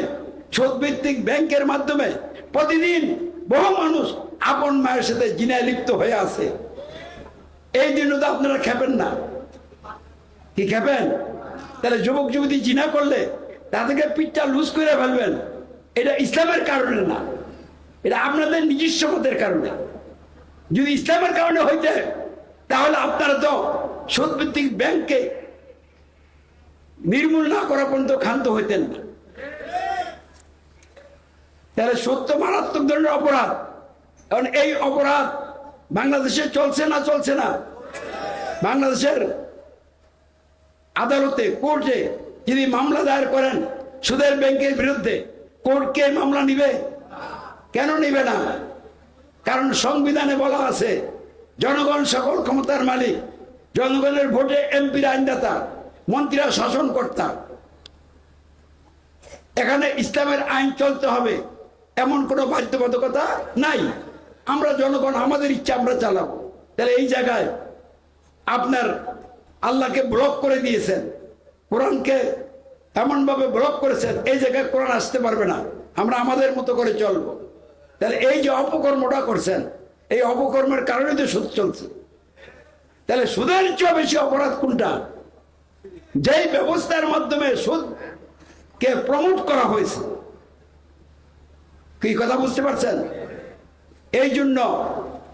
সুদ ভিত্তিক ব্যাংকের মাধ্যমে প্রতিদিন বহু মানুষ আপন মায়ের সাথে জিনায় লিপ্ত হয়ে আছে। এই জন্য তো আপনারা খেপেন না, কি খেপেন? তাহলে যুবক যুবতী জিনা করলে তাদেরকে পিঠটা লুজ করে ফেলবেন, এটা ইসলামের কারণে না, এটা আপনাদের নিজস্ব মতের কারণে। যদি ইসলামের কারণে হইতে তাহলে আপনারা তো সুদ ভিত্তিক ব্যাংককে নির্মূল না করা পর্যন্ত ক্ষান্ত হইতেন না। তাহলে সত্য মারাত্মক ধরনের অপরাধ। কারণ এই অপরাধ বাংলাদেশে চলছে না? বাংলাদেশের আদালতে, কোর্টে যদি মামলা দায়ের করেন সুদের ব্যাংকের বিরুদ্ধে, কোর্ট কে মামলা নিবে? কেন নিবে না? কারণ সংবিধানে বলা আছে জনগণ সকল ক্ষমতার মালিক, জনগণের ভোটে এমপির আইনদাতা, মন্ত্রীরা শাসনকর্তা। এখানে ইসলামের আইন চলতে হবে এমন কোনো বাধ্যবাধকতা নাই। আমরা জনগণ আমাদের ইচ্ছা আমরা চালাবো। তাহলে এই জায়গায় আপনার আল্লাহকে ব্লক করে দিয়েছেন, কোরআনকে এমন ভাবে ব্লক করেছেন এই জায়গায় কোরআন আসতে পারবে না, আমরা আমাদের মতো করে চলবো। তাহলে এই যে অপকর্মটা করছেন, এই অপকর্মের কারণে তো সুদ চলছে। তাহলে সুদের চেয়ে বেশি অপরাধ কোনটা? যেই ব্যবস্থার মাধ্যমে সুদকে প্রমোট করা হয়েছে। কি কথা বুঝতে পারছেন? এই জন্য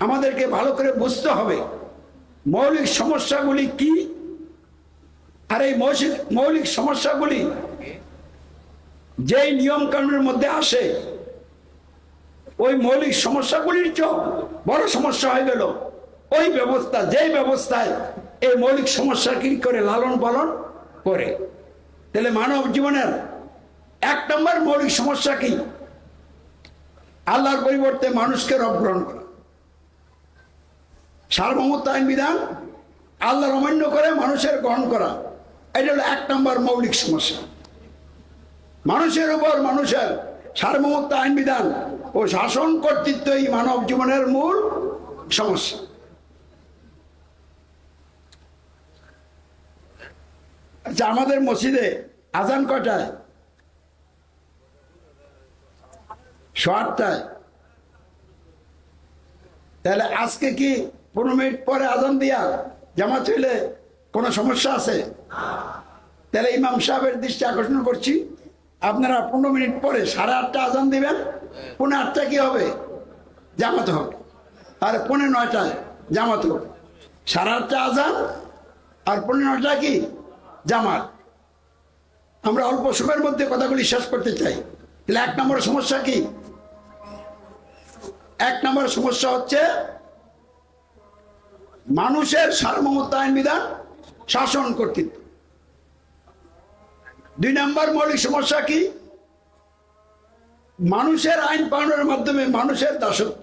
আমাদেরকে ভালো করে বুঝতে হবে মৌলিক সমস্যাগুলি কি, আর এই মৌলিক সমস্যাগুলি যেই নিয়ম কানুনের মধ্যে আসে, ওই মৌলিক সমস্যাগুলির চেয়ে বড় সমস্যা হয়ে গেল ওই ব্যবস্থা, যেই ব্যবস্থায় এই মৌলিক সমস্যা কি করে লালন পালন করে। তাহলে মানব জীবনের 1 নম্বর মৌলিক সমস্যা কি? আল্লাহর পরিবর্তে মানুষকে রব গ্রহণ করা, সার্বভৌমত্ব আইন বিধান আল্লাহর অমান্য করে মানুষের গ্রহণ করা, এটা হলো 1 নম্বর মৌলিক সমস্যা। মানুষের উপর মানুষের সার্বভৌমত্ব আইন বিধান ও শাসন কর্তৃত্বই মানব জীবনের মূল সমস্যা। আচ্ছা, আমাদের মসজিদে আজান কটায়? 8টায়। তাহলে আজকে কি 15 মিনিট পরে আজান দিয়া জামাত হইলে কোনো সমস্যা আছে? তাহলে ইমাম সাহেবের দৃষ্টি আকর্ষণ করছি, আপনারা 15 মিনিট পরে 8:30 আজান দিবেন, 8:45 কি হবে? জামাত হবে। আর 9:45 জামাত হবে। 8:30 আজান আর 9:45 কি জামাত। আমরা অল্প সময়ের মধ্যে কথাগুলি শেষ করতে চাই। তাহলে 1 নম্বর সমস্যা কি? 1 নম্বর সমস্যা হচ্ছে মানুষের সার্বভৌমত্ব আইন বিধান শাসন কর্তৃত্ব। 2 নম্বর মৌলিক সমস্যা কি? মানুষের আইন পালনের মাধ্যমে মানুষের দাসত্ব।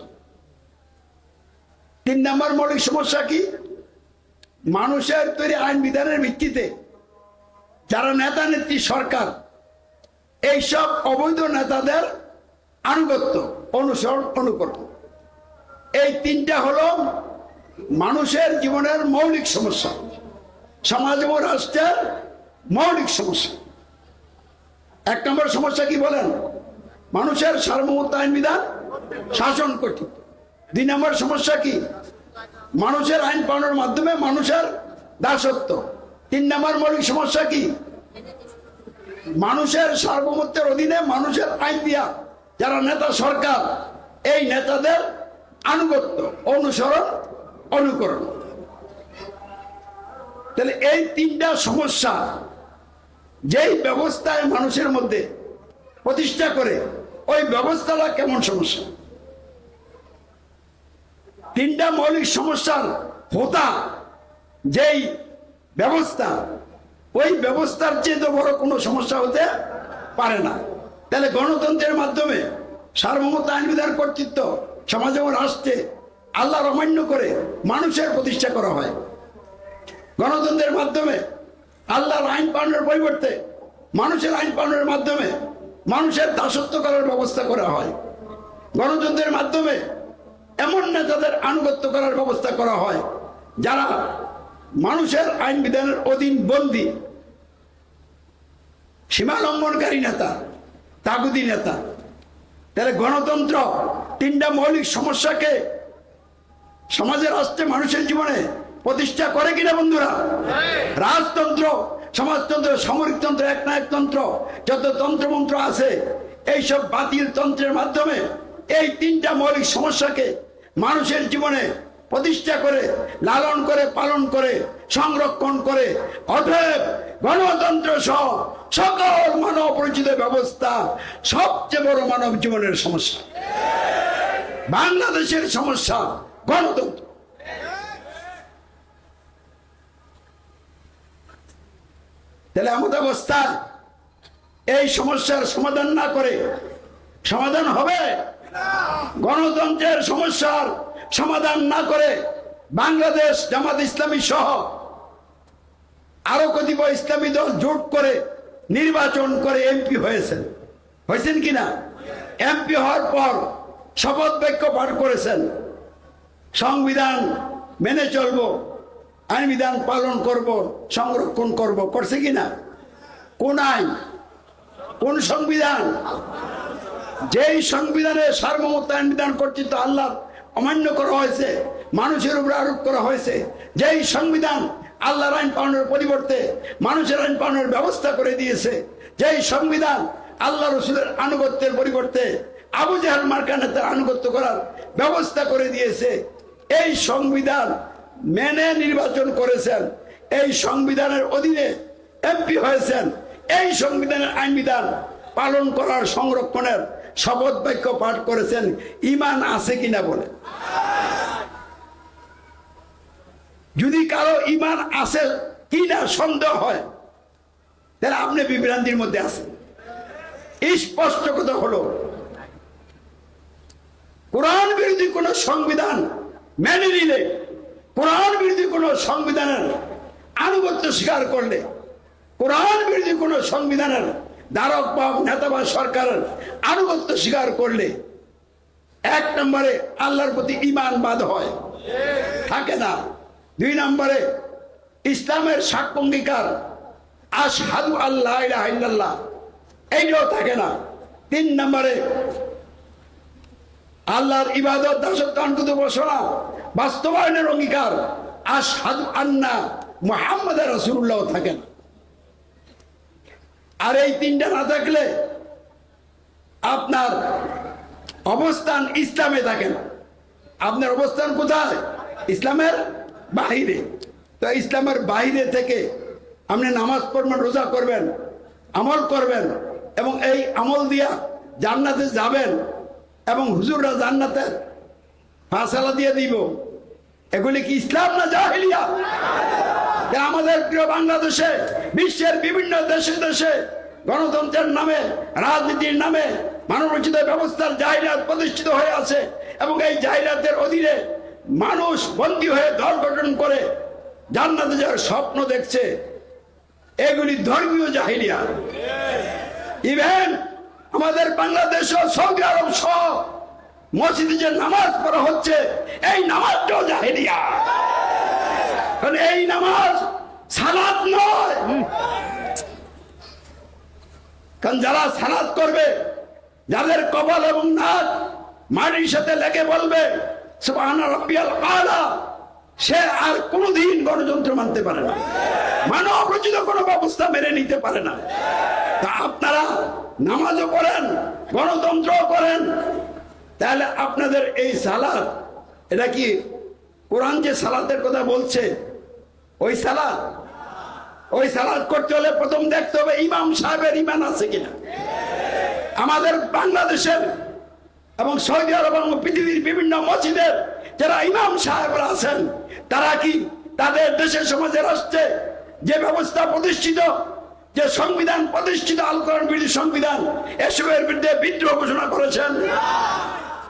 3 নম্বর মৌলিক সমস্যা কি? মানুষের তৈরি আইন বিধানের ভিত্তিতে যারা নেতা নেত্রী সরকার, এইসব অবৈধ নেতাদের আনুগত্য, অনুসরণ, অনুকরণ। এই 3টা হলো মানুষের জীবনের মৌলিক সমস্যা, সমাজ এবং রাষ্ট্রের মৌলিক সমস্যা। 1 নম্বর সমস্যা কি বলেন? মানুষের সার্বভৌমত্ব আইন বিধান শাসন কর্তৃত্ব। 2 নম্বর সমস্যা কি? মানুষের আইন পালনের মাধ্যমে মানুষের দাসত্ব। 3 নম্বর মৌলিক সমস্যা কি? মানুষের সার্বভৌমত্বের অধীনে মানুষের আইন দিয়া যারা নেতা সরকার, এই নেতাদের আনুগত্য, অনুসরণ, অনুকরণ। তাহলে এই 3টা সমস্যা যেই ব্যবস্থায় মানুষের মধ্যে প্রতিষ্ঠা করে, ওই ব্যবস্থাটা কেমন সমস্যা? 3টা মৌলিক সমস্যার হোতা যেই ব্যবস্থা, ওই ব্যবস্থার চেয়ে তো বড় কোনো সমস্যা হতে পারে না। তাহলে গণতন্ত্রের মাধ্যমে সার্বভৌমত্ব, আইন বিধান কর্তৃত্ব সমাজে ও রাষ্ট্রে আল্লাহর অমান্য করে মানুষের প্রতিষ্ঠা করা হয়। গণতন্ত্রের মাধ্যমে আল্লাহর আইন পালনের পরিবর্তে মানুষের আইন পালনের মাধ্যমে মানুষের দাসত্ব করার ব্যবস্থা করা হয়। গণতন্ত্রের মাধ্যমে এমন নেতাদের আনুগত্য করার ব্যবস্থা করা হয় যারা মানুষের আইন বিধানের অধীন বন্দী, সীমা লঙ্ঘনকারী নেতা, তাগুদি নেতা। তাহলে গণতন্ত্র 3টা মৌলিক সমস্যাকে সমাজের রাষ্ট্রে মানুষের জীবনে প্রতিষ্ঠা করে কিনা বন্ধুরা? রাজতন্ত্র, সমাজতন্ত্র, সামরিকতন্ত্র, একনায়কতন্ত্র, যত তন্ত্রমন্ত্র আছে, এইসব বাতিল তন্ত্রের মাধ্যমে এই 3টা মৌলিক সমস্যাকে মানুষের জীবনে প্রতিষ্ঠা করে, লালন করে, পালন করে, সংরক্ষণ করে। অতএব গণতন্ত্র সহ সকল মানব পরিচিত ব্যবস্থা সবচেয়ে বড় মানব জীবনের সমস্যা। বাংলাদেশের সমস্যা গণতন্ত্র। তাহলে আমাদের অবস্থায় এই সমস্যার সমাধান না করে সমাধান হবে? গণতন্ত্রের সমস্যার সমাধান না করে বাংলাদেশ জামাত ইসলামী সহ আরো কতিপয় ইসলামী দল জোট করে নির্বাচন করে এমপি হয়েছেন কিনা? এমপি হওয়ার পর শপথ বাক্য পাঠ করেছেন, সংবিধান মেনে চলবো, আইন বিধান পালন করব, সংরক্ষণ করব, করছে কিনা? কোন আইন, কোন সংবিধান? যেই সংবিধানে সার্বভৌমত্ব, আইন বিধান কর্তৃত্ব আল্লাহ অমান্য করা হয়েছে, মানুষের উপরে আরোপ করা হয়েছে, যেই সংবিধান আল্লাহর আইন পালনের পরিবর্তে মানুষের আইন পালনের ব্যবস্থা করে দিয়েছে, যেই সংবিধান আল্লাহ রসুলের আনুগত্যের পরিবর্তে আবু জাহেল মার্কা নেতার আনুগত্য করার ব্যবস্থা করে দিয়েছে, এই সংবিধান মেনে নির্বাচন করেছেন, এই সংবিধানের অধীনে এমপি হয়েছেন, এই সংবিধানের আইন বিধান পালন করার, সংরক্ষণের শপথ বাক্য পাঠ করেছেন, ঈমান আছে কিনা বলে? যদি কারো ঈমান আছে কিনা সন্দেহ হয়, তাহলে আপনি বিভ্রান্তির মধ্যে আছেন। স্পষ্ট কথা হলো, কোরআন বিরোধী কোন সংবিধান মেনে নিলে, কোরআন বিরোধী কোন সংবিধানের আনুগত্য স্বীকার করলে, কোরআন বিরোধী কোন সংবিধানের ধারক বা নেতা বা সরকারের আনুগত্য স্বীকার করলে 1 নম্বরে আল্লাহর প্রতি ঈমান বাদ হয়, থাকে না। 2 নম্বরে ইসলামের সাক্ষ্য অঙ্গীকার, আশহাদু আল্লা ইলাহা ইল্লাল্লাহ, এইটাও থাকে না। 3 নম্বরে আল্লাহর ইবাদত, দাসত্ব, আনুগত্য, উপাসনা বাস্তবায়নের অঙ্গীকার, আশহাদু আন্না মুহাম্মাদুর রাসূলুল্লাহ থাকে না। আর এই 3টা না থাকলে আপনার অবস্থান ইসলামে থাকে না। আপনার অবস্থান কোথায়? ইসলামের বাহিরে। তো ইসলামের বাহিরে থেকে আপনি নামাজ পড়বেন, রোজা করবেন, আমল করবেন, এবং এই আমল দিয়া জান্নাতে যাবেন, এবং হুজুররা জান্নাতের ফায়সালা দিয়ে দিব, এগুলি কি ইসলাম না জাহেলিয়া? আমাদের প্রিয় বাংলাদেশে, বিশ্বের বিভিন্ন দেশে দেশে গণতন্ত্রের নামে, রাজনীতির নামে মানবরচিত ব্যবস্থার জাহিলিয়াত প্রতিষ্ঠিত হয়ে আছে, এবং এই জাহিলিয়াতের অধীনে মানুষ বন্দী হয়ে দল গঠন করে জান্নাতে যাওয়ার স্বপ্ন দেখছে। এগুলি ধর্মীয় জাহিলিয়াত। ইভেন আমাদের বাংলাদেশ ও সৌদি আরব সহ মসজিদে যে নামাজ পড়া হচ্ছে, এই নামাজটাও জাহিলিয়াত। কারণ এই নামাজ সালাত নয়। কারণ যারা সালাত করবে, যাদের কপাল এবং নাক মাটির সাথে লেগে বলবে সুবহান রাব্বিয়াল আলা, সে আর কোনোদিন গণতন্ত্র মানতে পারে না, মানব রচিত কোনো ব্যবস্থা মেনে নিতে পারে না। তা আপনারা নামাজও পড়েন, গণতন্ত্র করেন, তাহলে আপনাদের এই সালাত, এটা কি কোরআন যে সালাতের কথা বলছে ওই সালাত? ওই সালাত করতে হলে প্রথম দেখতে হবে ইমাম সাহেবের ইমান আছে কিনা। আমাদের বাংলাদেশের এবং সৌদি আরব এবং পৃথিবীর বিভিন্ন মসজিদের যারা ইমাম সাহেবরা আছেন, তারা কি তাদের দেশের সমাজে রাষ্ট্রে যে ব্যবস্থা প্রতিষ্ঠিত, যে সংবিধান প্রতিষ্ঠিত, আল কোরআন বিরোধী সংবিধান, এসবের বিরুদ্ধে বিদ্রোহ ঘোষণা করেছেন?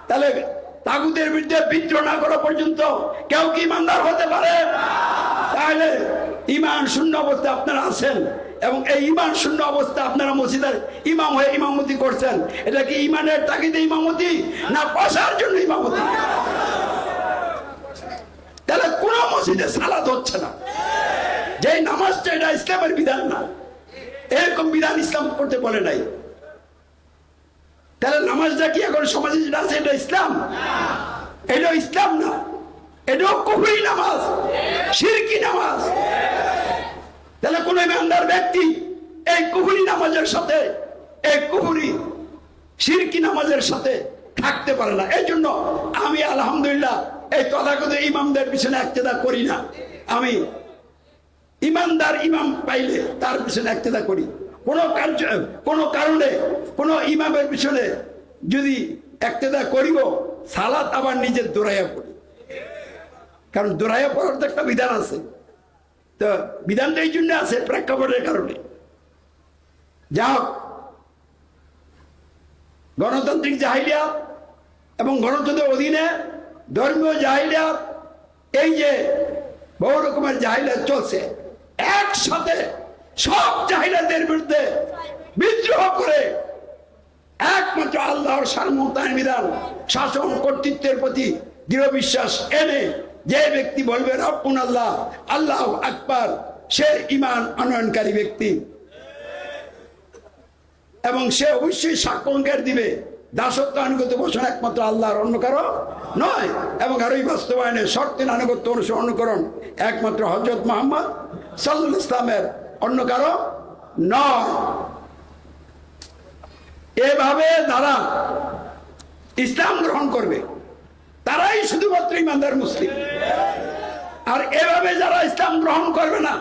তাহলে তাগুতের বিরুদ্ধে বিদ্রোহ না করা পর্যন্ত কেউ কি ইমানদার হতে পারে? তাহলে ইমান শূন্য অবস্থায় আপনারা আছেন, এবং এই ইমান শূন্য অবস্থা আপনারা মসজিদের ইমাম হয়ে ইমামতি করছেন। এটা কি ইমানের তাগিদে ইমামতি, না পয়সার জন্য ইমামতি? তাহলে কোন মসজিদে সালাত হচ্ছে না, যে নামাজটা এটা ইসলামের বিধান না, এরকম বিধান ইসলাম করতে বলে নাই। তাহলে নামাজটা কি এখন সমাজে যেটা আছে এটা ইসলাম? এটা ইসলাম না, এটাও কুফরি নামাজ, শিরকি নামাজ। তাহলে কোন ইমানদার ব্যক্তি এই কুফরি নামাজের সাথে, এই কুফরি শিরকি নামাজের সাথে থাকতে পারে না। এই জন্য আমি আলহামদুলিল্লাহ এই তথাগত ইমামদের পিছনে ইক্তেদা করি না। আমি ইমানদার ইমাম পাইলে তার পিছনে ইক্তেদা করি। কোনো কারণে কোনো ইমামের পিছনে যদি ইক্তেদা করিব, সালাত আবার নিজের দৌড়াইয়া পড়ি, কারণ দৌড়াইয়া পড়ার তো একটা বিধান আছে। তো বিধানটা এই জন্য আছে প্রেক্ষাপটের কারণে। যা হোক, গণতান্ত্রিক জাহিলিয়াত এবং গণতন্ত্রের অধীনে ধর্মীয় জাহিলিয়াত, এই যে বহু রকমের জাহিলিয়াত চলছে, একসাথে সব জাহিলিয়াতের বিরুদ্ধে বিদ্রোহ করে একমাত্র আল্লাহর সার্বভৌমত্বের বিধান, শাসন কর্তৃত্বের প্রতি দৃঢ় বিশ্বাস এনে যে ব্যক্তি বলবে রব্বুন আল্লাহ, আল্লাহ আকবার, সে ঈমান আনয়নকারী ব্যক্তি, এবং সে অবশ্যই সাক্ষ্য অঙ্গীকার দিবে দাসত্ব আনুগত্য বসন একমাত্র আল্লাহর, অন্য কারো নয়, এবং আরোই বাস্তবায়নে শর্তের আনুগত্য অনুকরণ একমাত্র হযরত মুহাম্মদ সাল্লাল্লাহু আলাইহি ওয়াসাল্লামের, অন্য কারো নয়। এভাবে যারা ইসলাম গ্রহণ করবে তারাই শুধুমাত্র ইমানদার মুসলিম। আর এভাবে যারা ইসলাম গ্রহণ করবে না,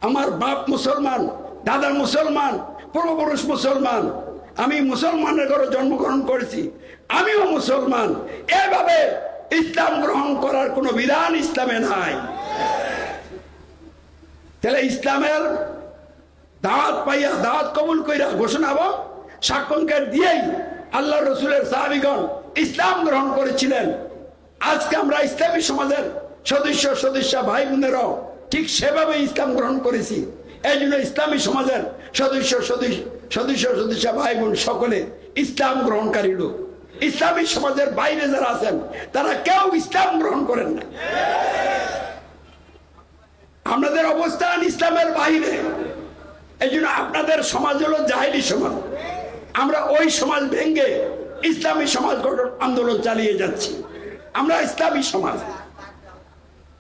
আমার বাপ মুসলমান, দাদা মুসলমান, পূর্বপুরুষ মুসলমান, আমি মুসলমানের ঘরে জন্মগ্রহণ করেছি, আমিও মুসলমান, এভাবে ইসলাম গ্রহণ করার কোনো বিধান ইসলামে নাই। তাহলে ইসলামের দাওয়াত পাইয়া, দাওয়াত কবুল কইরা, ঘোষণা এবং সাক্ষ্য দিয়েই আল্লাহ রসুলের সাহাবীগণ ইসলাম গ্রহণ করেছিলেন। আজকে আমরা ইসলামী সমাজের সদস্য ভাই বোনেরাও ঠিক সেভাবে ইসলাম গ্রহণ করেছি। এই জন্য ইসলামী সমাজের সদস্য ভাই বোন সকলে ইসলাম গ্রহণকারী লোক। ইসলামী সমাজের বাইরে যারা আছেন তারা কেউ ইসলাম গ্রহণ করেন না। আপনাদের অবস্থান ইসলামের বাইরে, এই জন্য আপনাদের সমাজ হলো জাহেলি সমাজ। আমরা ওই সমাজ ভেঙে ইসলামী সমাজ গঠন আন্দোলন চালিয়ে যাচ্ছি। আমরা ইসলামী সমাজ।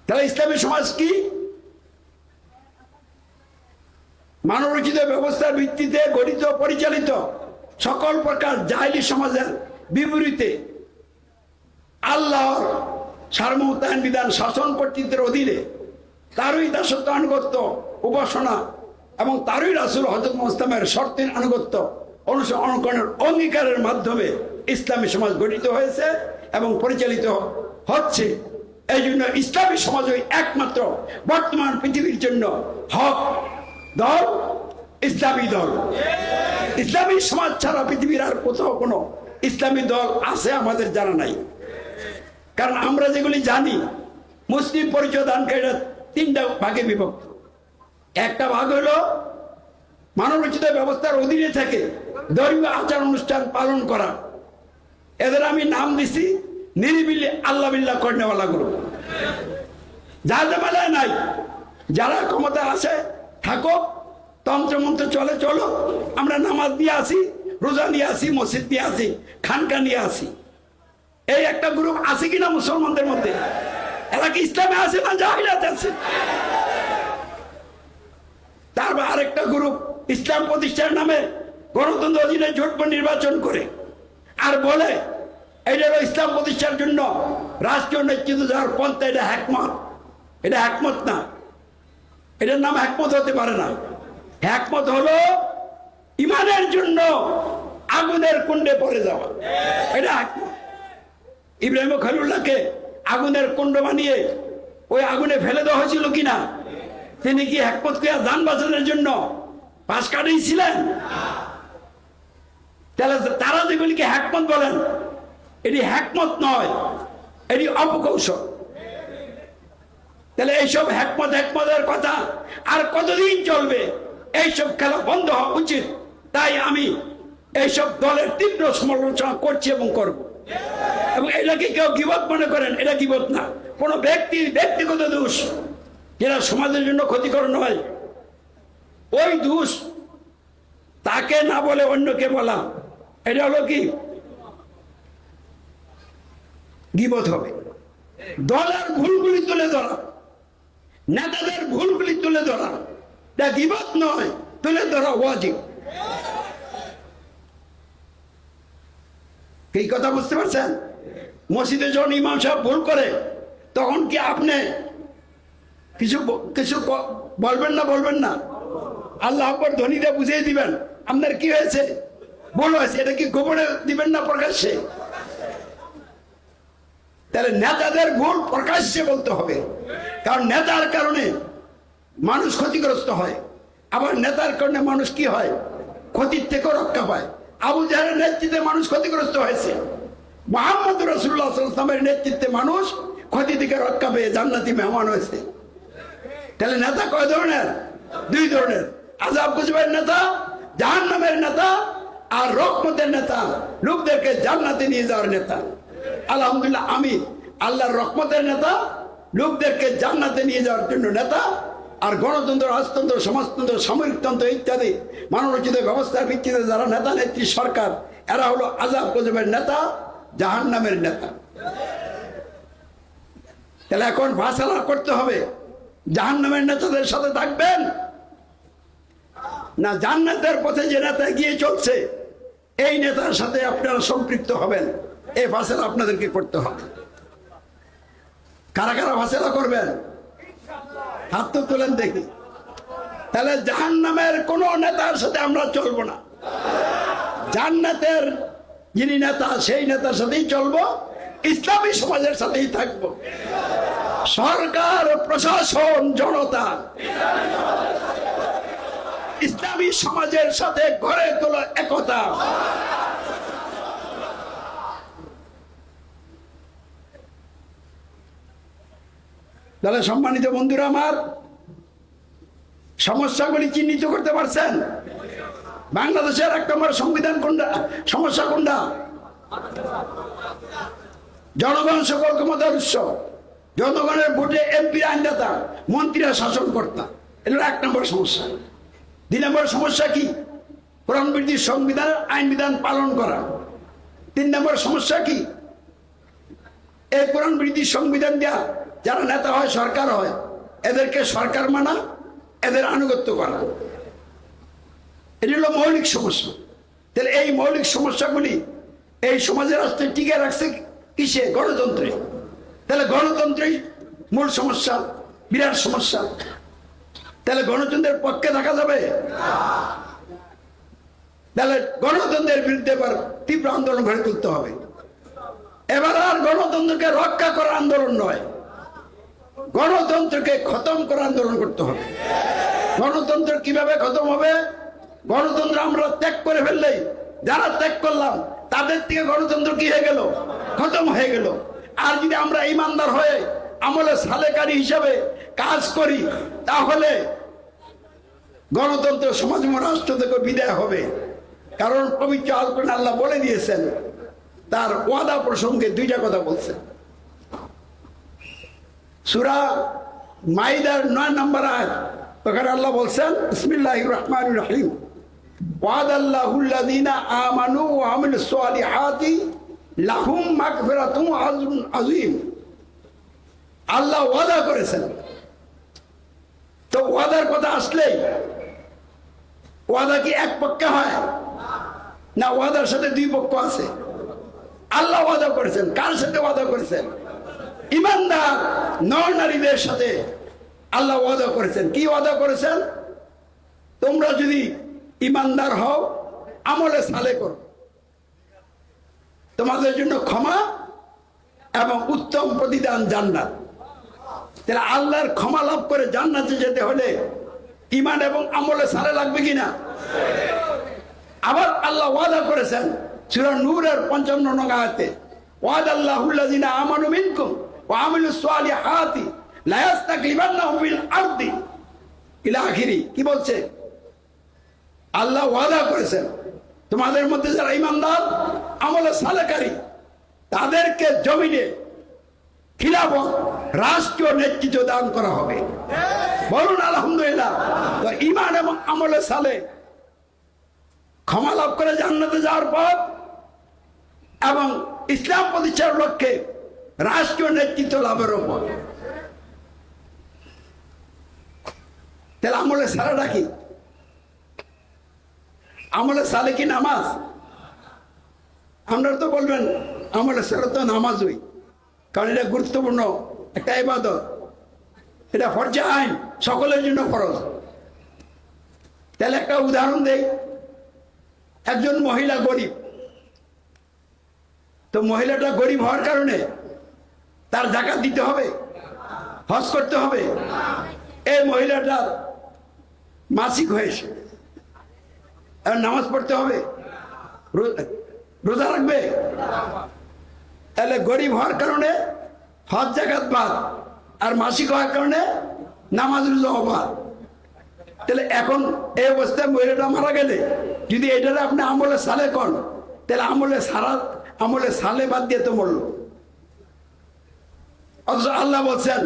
তাহলে ইসলামী সমাজ কি? মানবরচিত ব্যবস্থার ভিত্তিতে গঠিত পরিচালিত সকল প্রকার জাহেলি সমাজের বিপরীতে আল্লাহর সার্বভৌমত্বের বিধান, শাসন কর্তৃত্বের অধীনে তারই দাসত্ব আনুগত্য উপাসনা এবং তারই রাসূল হযরত মুহাম্মদের শর্তের আনুগত্য অনুকরণের অঙ্গীকারের মাধ্যমে ইসলামী সমাজ গঠিত হয়েছে এবং পরিচালিত হচ্ছে। এই জন্য ইসলামী সমাজই একমাত্র বর্তমান পৃথিবীর জন্য হক দল, ইসলামী দল। ইসলামী সমাজ ছাড়া পৃথিবীর আর কোথাও কোনো ইসলামী দল আছে আমাদের জানা নাই। কারণ আমরা যেগুলি জানি, মুসলিম পরিচয় দানকারীরা তিনটা ভাগে বিভক্ত। একটা ভাগ হলো মানবরচিত ব্যবস্থার অধীনে থেকে ধর্মীয় আচার অনুষ্ঠান পালন করা। এদের আমি নাম দিছি নিরিবিলি আল্লাহ বিল্লাহ কর্নেওয়ালা গ্রুপ। যা জামালায় নাই, যারা ক্ষমতা আছে থাকো, তন্ত্রমন্ত্র চলে চলো, আমরা নামাজ নিয়ে আসি, রোজা নিয়ে আসি, মসজিদ নিয়ে আসি, খানকা নিয়ে আসি। এই একটা গ্রুপ আছে কিনা মুসলমানদের মধ্যে? এরা কি ইসলামে আছে না জাহিলিয়াতে আছে? তারপর আরেকটা গ্রুপ ইসলাম প্রতিষ্ঠার নামে গণতন্ত্র অধীনে জোট নির্বাচন করে আর বলে এটা হলো ইসলাম প্রতিষ্ঠার জন্য রাষ্ট্রীয় নেতৃত্ব যাওয়ার পন্থা, এটা হ্যাকমত। এটা হ্যাকমত না, এটার নাম হ্যাকমত হতে পারে না। হ্যাকমত হলো ইমানের জন্য আগুনের কুণ্ডে পড়ে যাওয়া, এটা হ্যাকমত। ইব্রাহিম খলিলুল্লাহকে আগুনের কুণ্ড বানিয়ে ওই আগুনে ফেলে দেওয়া হয়েছিল কিনা? তিনি কি হ্যাকমত কে যান বাঁচানোর জন্য পাশ কাটিয়েছিলেন? তাহলে তারা যেগুলিকে হ্যাকমত বলেন, এটি হ্যাকমত নয়, এটি অপকৌশল। তাহলে এইসব হ্যাকমতের কথা আর কতদিন চলবে? এইসব খেলা বন্ধ হওয়া উচিত। তাই আমি এইসব দলের তীব্র সমালোচনা করছি এবং করব। এবং এটাকে কেউ গীবত মনে করেন, এটা গীবত না, কোন ব্যক্তির ব্যক্তিগত দোষ যেটা সমাজের জন্য ক্ষতিকর নয়, ওই দোষ তাকে না বলে অন্যকে বলা, এটা হলো কি গীবত হবে। দলের ভুলগুলি তুলে ধরা, নেতাদের ভুলগুলি তুলে ধরা, এটা গীবত নয়, তুলে ধরা ওয়াজিব। এই কথা বুঝতে পারছেন? মসজিদে যখন ইমাম সাহেব ভুল করে তখন কি আপনি কিছু কিছু বলবেন না? বলবেন না? আল্লাহ আকবার ধ্বনিটা বুঝিয়ে দিবেন আপনার কি হয়েছে, ভুল হয়েছে, এটা কি গোপনে দিবেন না প্রকাশ্যে? তাহলে নেতাদের ভুল প্রকাশ্যে বলতে হবে, কারণ নেতার কারণে মানুষ ক্ষতিগ্রস্ত হয়, আবার নেতার কারণে মানুষ কি হয়, ক্ষতির থেকে রক্ষা পায়। আবু জাহেলের নেতৃত্বে মানুষ ক্ষতিগ্রস্ত হয়েছে, মুহাম্মদ রাসূলুল্লাহ সাল্লাল্লাহু আলাইহি ওয়াসাল্লামের নেতৃত্বে মানুষ ক্ষতি থেকে রক্ষা পেয়ে জান্নাতি মেহমান হয়েছে। তাহলে নেতা কয় ধরনের? দুই ধরনের, আযাব গজবের নেতা, জাহান্নামের নেতা, আর রহমতের নেতা, লোকদেরকে জান্নাতে নিয়ে যাওয়ার নেতা। আলহামদুলিল্লাহ আমি আল্লাহর রহমতের নেতা, লোকদেরকে জান্নাতে নিয়ে যাওয়ার জন্য নেতা। আর গণতন্ত্র, রাজতন্ত্র, সমাজতন্ত্র, সামরিকতন্ত্র ইত্যাদি মানবরচিত ব্যবস্থার ভিত্তিতে যারা নেতা নেত্রী সরকার, এরা হলো আযাব গজবের নেতা, জাহান্নামের নেতা। তাহলে এখন ফায়সালা করতে হবে, জাহান্নামের নেতাদের সাথে থাকবেন না জান্নাতের পথে যে নেতা এগিয়ে চলছে এই নেতার সাথে আপনারা সম্পৃক্ত হবেন। এই ফায়সালা আপনাদেরকে করতে হবে। কারা কারা ফায়সালা করবেন? হাত তো তোলেন দেখি। তাহলে জাহান্নামের কোন নেতার সাথে আমরা চলবো না, জান্নাতের যিনি নেতা সেই নেতার সাথেই চলবো, ইসলামী সমাজের সাথেই থাকবো। সরকার, প্রশাসন, জনতা ইসলামী সমাজের সাথে গড়ে তোলা একতা। তাহলে সম্মানিত বন্ধুরা আমার, সমস্যাগুলি চিহ্নিত করতে পারছেন? বাংলাদেশের ১ নম্বর সংবিধান কোনটা, সমস্যা কোনটা? জনগণ সকল ক্ষমতার উৎস, জনগণের ভোটে এমপি আইনদাতা, মন্ত্রীরা শাসনকর্তা, এটা ১ নম্বর সমস্যা। ২ নম্বর সমস্যা কি? কোরআন বিরোধী সংবিধানের আইন বিধান পালন করা। ৩ নম্বর সমস্যা কি? এই কোরআন বিরোধী সংবিধান দেয়া যারা নেতা হয়, সরকার হয়, এদেরকে সরকার মানা, এদের আনুগত্য করা, এটি হলো মৌলিক সমস্যা। তাহলে এই মৌলিক সমস্যাগুলি এই সমাজের রাষ্ট্রে টিকে রাখছে কিসে? গণতন্ত্রে। তাহলে গণতন্ত্রই মূল সমস্যা, বিরাট সমস্যা। তাহলে গণতন্ত্রের পক্ষে থাকা যাবে? তাহলে গণতন্ত্রের বিরুদ্ধে এবার তীব্র আন্দোলন গড়ে তুলতে হবে। এবার আর গণতন্ত্রকে রক্ষা করার আন্দোলন নয়, গণতন্ত্রকে খতম করার আন্দোলন করতে হবে। গণতন্ত্র কিভাবে খতম হবে? গণতন্ত্র আমরা ত্যাগ করে ফেললেই, যারা ত্যাগ করলাম তাদের থেকে গণতন্ত্র কি হয়ে গেল? খতম হয়ে গেল। আর যদি আমরা ইমানদার হয়ে আমলে সালেকারী হিসাবে কাজ করি, তাহলে গণতন্ত্র সমাজময় রাষ্ট্র থেকে বিদায় হবে। কারণ পবিত্র আল কোরআনে আল্লাহ বলে দিয়েছেন, তার ওয়াদা প্রসঙ্গে 2টা কথা বলছেন। সূরা মাইদার 9 নম্বর আয়াত, ওখানে আল্লাহ বলছেন বিসমিল্লাহির রহমানির রহিম, ওয়াদাল্লাহুল্লাযীনা আমানু ওয়া আমিলুস সালিহাতি লাহুম মাগফিরাতুন ওয়া আজরুন আযীম। আল্লাহ ওয়াদা করেছেন। তো ওয়াদার কথা আসলেই ওয়াদা কি এক পক্ষে হয় না? ওয়াদার সাথে দুই পক্ষ আছে। আল্লাহ ওয়াদা করেছেন, কার সাথে ওয়াদা করেছেন? ইমানদার নর নারীদের সাথে আল্লাহ ওয়াদা করেছেন। কি ওয়াদা করেছেন? তোমরা যদি ইমানদার হও, আমলে সালে করো, তোমাদের জন্য ক্ষমা এবং উত্তম প্রতিদান জান্নাত। তাহলে আল্লাহর ক্ষমা লাভ করে জান্নাতে যেতে হলে ইমান এবং আমলে সালে লাগবে কিনা? আবার আল্লাহ ওয়াদা করেছেন সূরা নূরের 55 নং আয়াতে, ওয়াদাল্লাহুল্লাযিনা আমানু মিনকুম ওয়া আমিলুস সালিহাতি লা ইয়াস্তাকলিফান্নাহুম ফিল আরদি ইলা আখিরি। কি বলছে? আল্লাহ ওয়াদা করেছেন তোমাদের মধ্যে যারা ইমানদার, আমলে সালেকারী, তাদেরকে জমিনে খিলাফত, রাষ্ট্রীয় নেতৃত্ব দান করা হবে। বলুন আলহামদুলিল্লাহ। তো ঈমান এবং আমলে সালে ক্ষমা লাভ করে জান্নাতে যাওয়ার পর এবং ইসলাম প্রতিষ্ঠার লক্ষ্যে রাষ্ট্রীয় নেতৃত্ব লাভের উপর। তাহলে আমলে সালেটা কি? আমলে সালে কি নামাজ? আপনারা তো বলবেন আমলে সালে তো নামাজই, কারণ এটা গুরুত্বপূর্ণ একটা ইবাদত, এটা ফরজে আইন, সকলের জন্য ফরজ। তাহলে একটা উদাহরণ দেই। একজন মহিলা গরিব, তো মহিলাটা গরিব হওয়ার কারণে তার যাকাত দিতে হবে, হজ করতে হবে। এই মহিলাটা মাসিক হয়েছে, আর নামাজ পড়তে হবে, রোজা রাখবে। তাহলে গরিব হওয়ার কারণে হজ যাকাত বাদ, আর মাসিক হওয়ার কারণে নামাজ রোজা বাদ। তাহলে এখন এই অবস্থায় মহিলাটা মারা গেলে যদি এটারে আপনি আমলে সালে কর, তাহলে আমলে সালে বাদ দিয়ে তো মরল। অথচ আল্লাহ বলছেন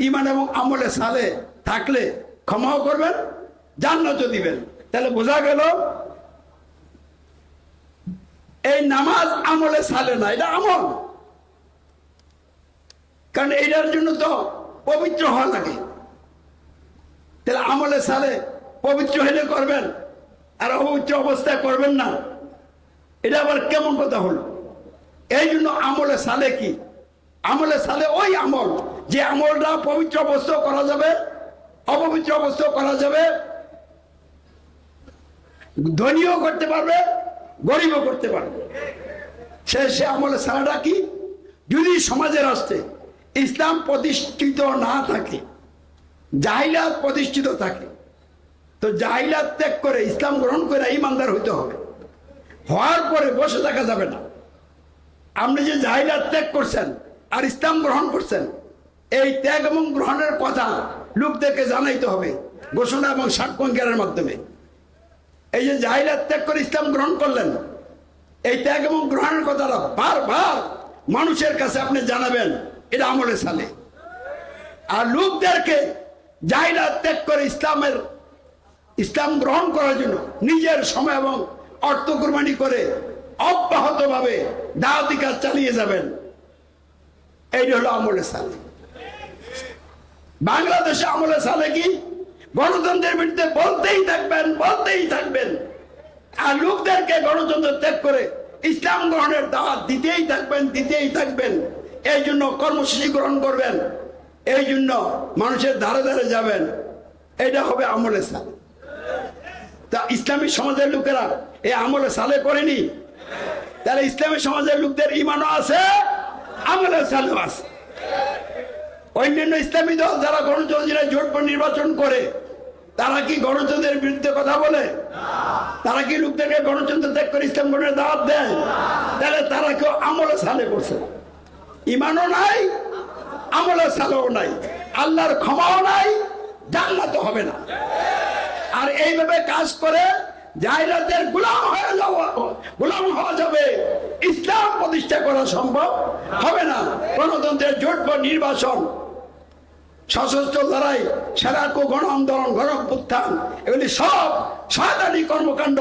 ঈমান এবং আমলে সালে থাকলে ক্ষমাও করবেন, জান্নাতও দিবেন। তাহলে বোঝা গেল এই নামাজ আমলে সালে না, এটা আমল। কারণ এটার জন্য তো পবিত্র হওয়া লাগে। তাহলে আমলে সালে পবিত্র হলে করবেন, আর অপবিত্র অবস্থায় করবেন না, এটা আবার কেমন কথা হলো? এই জন্য আমলে সালে কি? আমলে সালে ওই আমল যে আমলটা পবিত্র অবস্থাও করা যাবে, অপবিত্র অবস্থাও করা যাবে, ধনীও করতে পারবে, গরিবও করতে পারবে। সে আমলে সালাটা কি? যদি সমাজের রাষ্ট্রে ইসলাম প্রতিষ্ঠিত না থাকে, জাহিলাত প্রতিষ্ঠিত থাকে, তো জাহিলাত ত্যাগ করে ইসলাম গ্রহণ করে ইমানদার হইতে হবে। হওয়ার পরে বসে থাকা যাবে না। আপনি যে জাহিলাত ত্যাগ করছেন আর ইসলাম গ্রহণ করছেন, এই ত্যাগ এবং গ্রহণের কথা লোকদেরকে জানাইতে হবে ঘোষণা এবং সাক্ষ্যের মাধ্যমে। এই যে জাহিলাত ত্যাগ করে ইসলাম গ্রহণ করলেন, এই ত্যাগ এবং গ্রহণের কথাটা বারবার মানুষের কাছে আপনি জানাবেন, এটা আমলে সালে। আর লোকদেরকে জাহিলাত ত্যাগ করে ইসলাম গ্রহণ করার জন্য নিজের সময় এবং অর্থ কুরবানি করে অব্যাহতভাবে দাওয়াতি কাজ চালিয়ে যাবেন, এইটা হলো আমলে সালে। বাংলাদেশে আমলে সালে কি? গণতন্ত্রের বিরুদ্ধে বলতেই থাকবেন, আর লোকদেরকে গণতন্ত্র ত্যাগ করে ইসলাম গ্রহণের দাওয়াত দিতেই থাকবেন। এই জন্য কর্মসূচি গ্রহণ করবেন, এই জন্য মানুষের ধারে ধারে যাবেন, এটা হবে আমলে সালে। তা ইসলামী সমাজের লোকেরা এই আমলে সালে করেনি, তাহলে ইসলামী সমাজের লোকদের ঈমানও আছে, আমলে সালেও আছে। অন্যান্য ইসলামী দল যারা গণতন্ত্রের জোট নির্বাচন করে, তারা কি গণতন্ত্রের বিরুদ্ধে কথা বলে? তারা কি লোকদেরকে গণতন্ত্র ত্যাগ করে ইসলাম গ্রহণের দাওয়াত দেয়? তাহলে তারা কেউ আমলে সালে করছে, ঈমানও নাই, আমলে সালেও নাই, আল্লাহর ক্ষমাও নাই, জান্নাত হবে না। আর এইভাবে কাজ করে জাহিলাতের গোলাম হওয়া যাবে, ইসলাম প্রতিষ্ঠা করা সম্ভব হবে না। গণতন্ত্রের জোট নির্বাচন, সশস্ত্র লড়াই, সেরাকু গণ আন্দোলন, গণ অভ্যুত্থান, এগুলি সব শয়তানি কর্মকাণ্ড,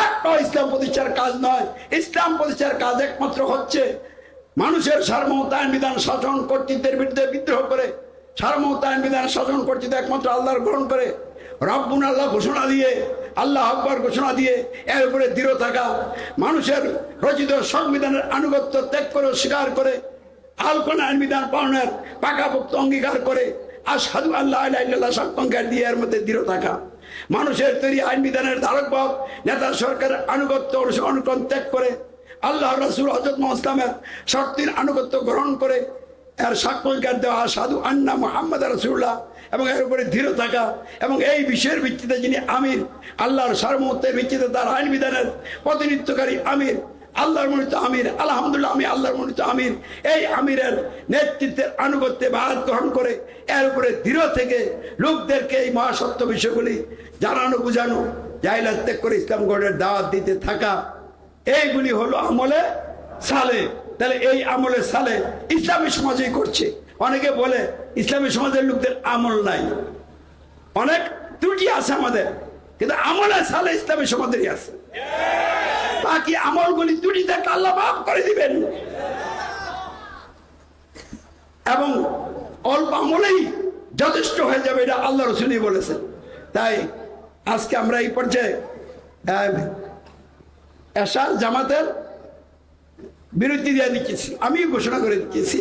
একটা ইসলাম প্রতিষ্ঠার কাজ নয়। ইসলাম প্রতিষ্ঠার কাজ একমাত্র হচ্ছে মানুষের সার্বভৌমত্ব আইন বিধান শাসন কর্তৃত্বের বিরুদ্ধে বিদ্রোহ করে সার্বভৌমত্ব আইন বিধান শাসন কর্তৃত্ব একমাত্র আল্লাহর গ্রহণ করে রব্বুন আল্লাহ ঘোষণা দিয়ে আল্লাহ আকবর ঘোষণা দিয়ে এর উপরে দৃঢ় থাকা, মানুষের রচিত সংবিধানের আনুগত্য ত্যাগ করে স্বীকার করে আল কোরআন আইন বিধান পালনের পাকাপোক্ত অঙ্গীকার করে আশহাদু আল্লাহ ইলাহা ইল্লাল্লাহ সাক্ষ্যঙ্কার দিয়ে এর মধ্যে দৃঢ় থাকা, মানুষের তৈরি আইন বিধানের ধারকবাহক নেতা সরকারের আনুগত্য অনুকরণ ত্যাগ করে আল্লাহ রাসূল হযরত মুহাম্মদ ইসলামের শর্তের আনুগত্য গ্রহণ করে এর সাক্ষ্যঙ্কার দেওয়া আশহাদু আন্না মুহাম্মাদ রাসূলুল্লাহ এবং এর উপরে দৃঢ় থাকা এবং এই বিষয়ের ভিত্তিতে যিনি আমির, আল্লাহর সার্বভৌমত্বের ভিত্তিতে তার আইন বিধানের প্রতিনিধিত্বকারী আমির, আল্লাহর মনোনীত আমির, আলহামদুলিল্লাহ আমি আল্লাহর মনোনীত আমির, এই আমিরের নেতৃত্বের আনুগত্যে বায়াত গ্রহণ করে এর উপরে দৃঢ় থেকে লোকদেরকে এই মহাসত্য বিষয়গুলি জানানো বুঝানো, জাহিলাত ত্যাগ করে ইসলাম গড়ের দাওয়াত দিতে থাকা, এইগুলি হলো আমলে সালে। তাহলে এই আমলে সালে ইসলামী সমাজেই করছে। অনেকে বলে ইসলামী সমাজের লোকদের আমল নাই, অনেক ত্রুটি আছে আমাদের, কিন্তু আমলে সালে ইসলামী সমাজেরই আছে। বাকি আমলগুলি ত্রুটি থাকলে আল্লাহ মাফ করে দিবেন এবং অল্প আমলেই যথেষ্ট হয়ে যাবে, এটা আল্লাহ রাসূলই বলেছেন। তাই আজকে আমরা এই পর্যায়ে এশার জামাতের বিরতি দিয়ে দিচ্ছি, আমি ঘোষণা করে দিচ্ছি